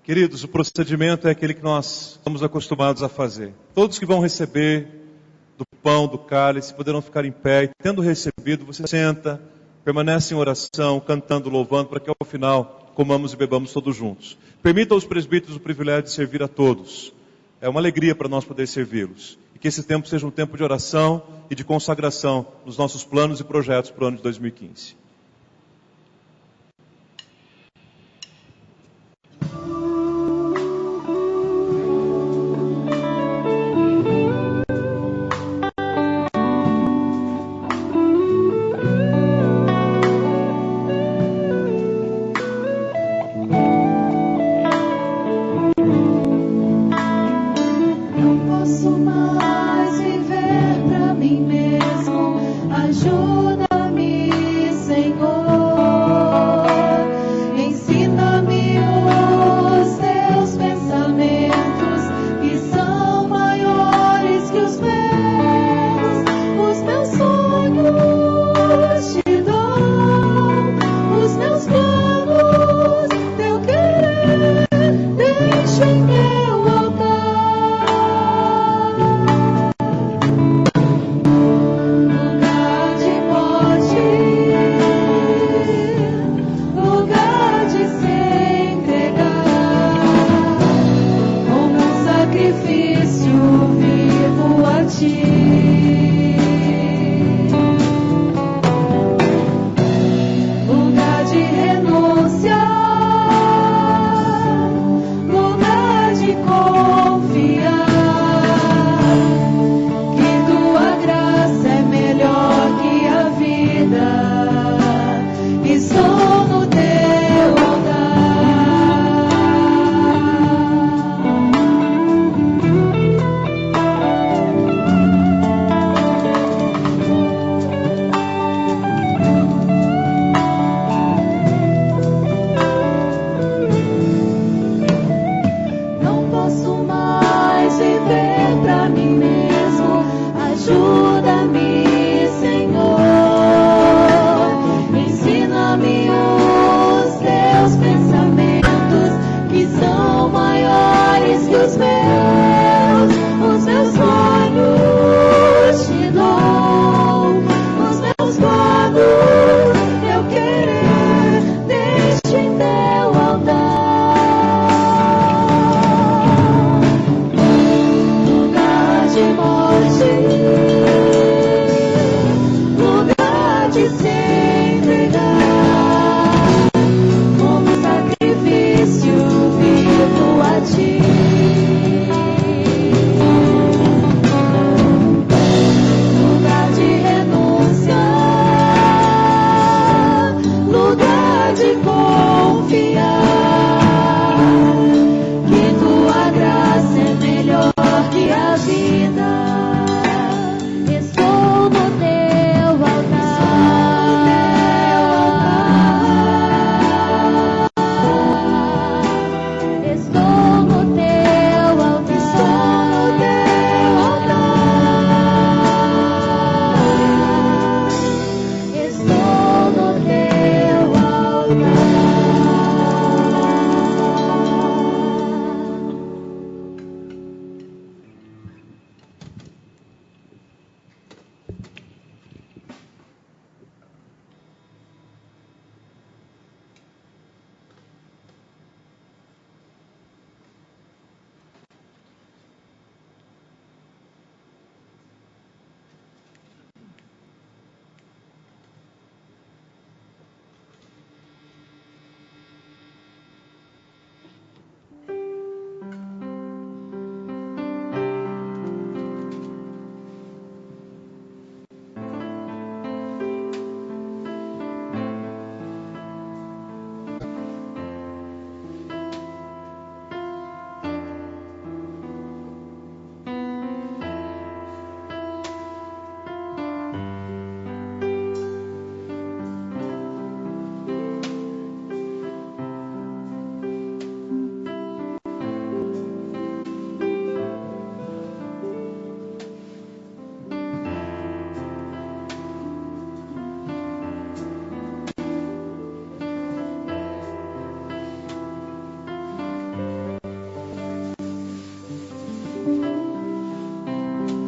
Queridos, o procedimento é aquele que nós estamos acostumados a fazer. Todos que vão receber do pão, do cálice, poderão ficar em pé. E tendo recebido, você senta, permanece em oração, cantando, louvando, para que ao final comamos e bebamos todos juntos. Permita aos presbíteros o privilégio de servir a todos. É uma alegria para nós poder servi-los. E que esse tempo seja um tempo de oração e de consagração nos nossos planos e projetos para o ano de 2015.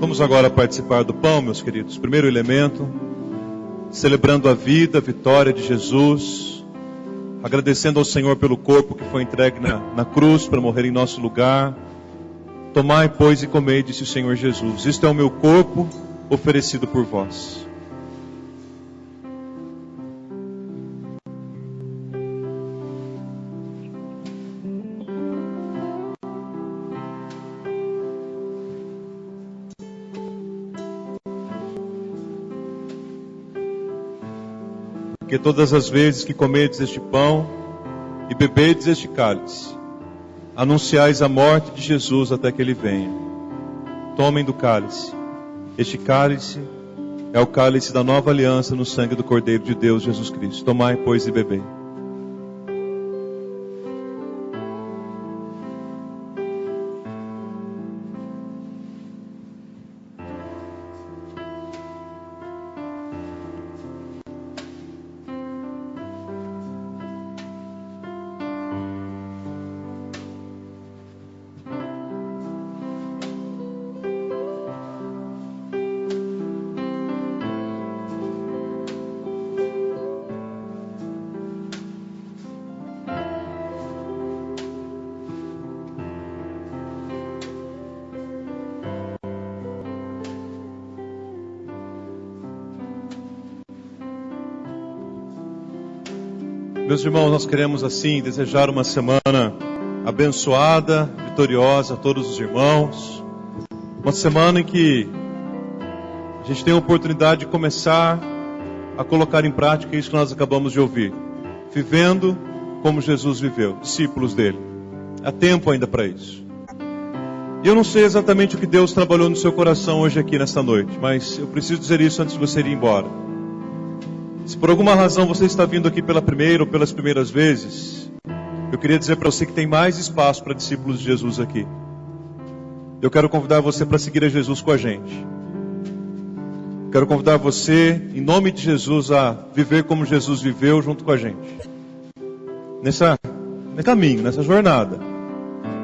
Vamos agora participar do pão, meus queridos. Primeiro elemento, celebrando a vida, a vitória de Jesus, agradecendo ao Senhor pelo corpo que foi entregue na cruz para morrer em nosso lugar. Tomai, pois, e comei, disse o Senhor Jesus. Isto é o meu corpo oferecido por vós. Porque todas as vezes que comedes este pão e bebedes este cálice, anunciais a morte de Jesus até que Ele venha. Tomem do cálice. Este cálice é o cálice da nova aliança no sangue do Cordeiro de Deus, Jesus Cristo. Tomai, pois, e bebei. Meus irmãos, nós queremos assim desejar uma semana abençoada, vitoriosa a todos os irmãos. Uma semana em que a gente tem a oportunidade de começar a colocar em prática isso que nós acabamos de ouvir. Vivendo como Jesus viveu, discípulos dele. Há tempo ainda para isso. E eu não sei exatamente o que Deus trabalhou no seu coração hoje aqui nesta noite, mas eu preciso dizer isso antes de você ir embora. Se por alguma razão você está vindo aqui pela primeira ou pelas primeiras vezes, eu queria dizer para você que tem mais espaço para discípulos de Jesus aqui. Eu quero convidar você para seguir a Jesus com a gente. Quero convidar você, em nome de Jesus, a viver como Jesus viveu junto com a gente. Nesse caminho, nessa jornada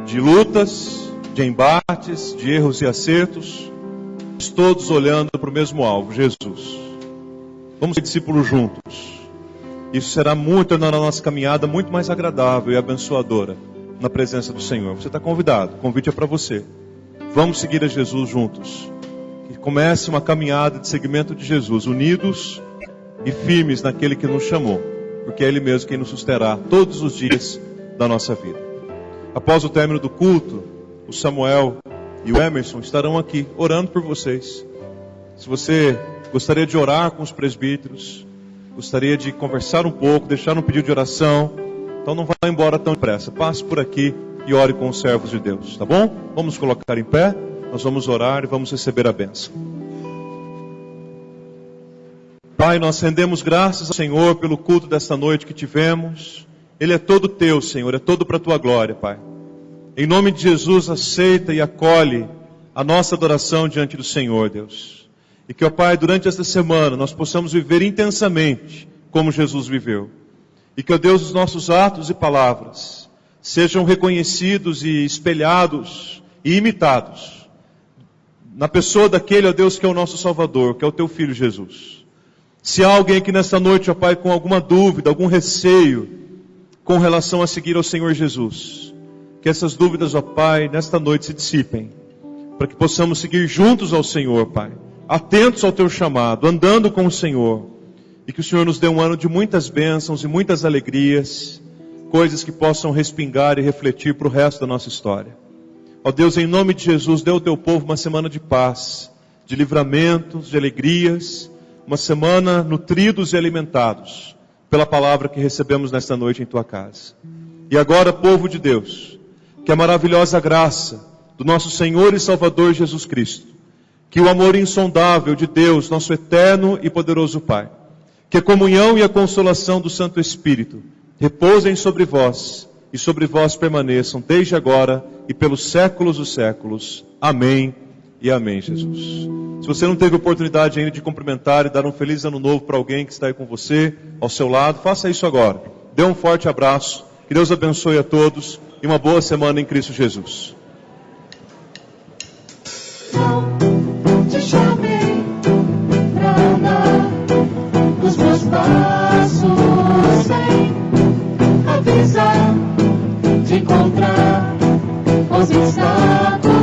de lutas, de embates, de erros e acertos, todos olhando para o mesmo alvo, Jesus. Vamos ser discípulos juntos. Isso será tornará a nossa caminhada muito mais agradável e abençoadora na presença do Senhor. Você está convidado, o convite é para você. Vamos seguir a Jesus juntos. Que comece uma caminhada de seguimento de Jesus, unidos e firmes naquele que nos chamou, porque é Ele mesmo quem nos susterá todos os dias da nossa vida. Após o término do culto, o Samuel e o Emerson estarão aqui orando por vocês. Se você gostaria de orar com os presbíteros, gostaria de conversar um pouco, deixar um pedido de oração, então não vá embora tão depressa. Passe por aqui e ore com os servos de Deus, tá bom? Vamos colocar em pé, nós vamos orar e vamos receber a bênção. Pai, nós rendemos graças ao Senhor pelo culto desta noite que tivemos. Ele é todo teu, Senhor, é todo para a tua glória, Pai. Em nome de Jesus, aceita e acolhe a nossa adoração diante do Senhor, Deus. E que, ó Pai, durante esta semana nós possamos viver intensamente como Jesus viveu. E que, ó Deus, os nossos atos e palavras sejam reconhecidos e espelhados e imitados na pessoa daquele, ó Deus, que é o nosso Salvador, que é o teu Filho Jesus. Se há alguém aqui nesta noite, ó Pai, com alguma dúvida, algum receio com relação a seguir ao Senhor Jesus, que essas dúvidas, ó Pai, nesta noite se dissipem, para que possamos seguir juntos ao Senhor, Pai, atentos ao teu chamado, andando com o Senhor, e que o Senhor nos dê um ano de muitas bênçãos e muitas alegrias, coisas que possam respingar e refletir para o resto da nossa história. Ó Deus, em nome de Jesus, dê ao teu povo uma semana de paz, de livramentos, de alegrias, uma semana nutridos e alimentados pela palavra que recebemos nesta noite em tua casa. E agora, povo de Deus, que a maravilhosa graça do nosso Senhor e Salvador Jesus Cristo, que o amor insondável de Deus, nosso eterno e poderoso Pai, que a comunhão e a consolação do Santo Espírito repousem sobre vós e sobre vós permaneçam desde agora e pelos séculos dos séculos. Amém e amém, Jesus. Se você não teve oportunidade ainda de cumprimentar e dar um feliz ano novo para alguém que está aí com você, ao seu lado, faça isso agora. Dê um forte abraço, que Deus abençoe a todos e uma boa semana em Cristo Jesus. chame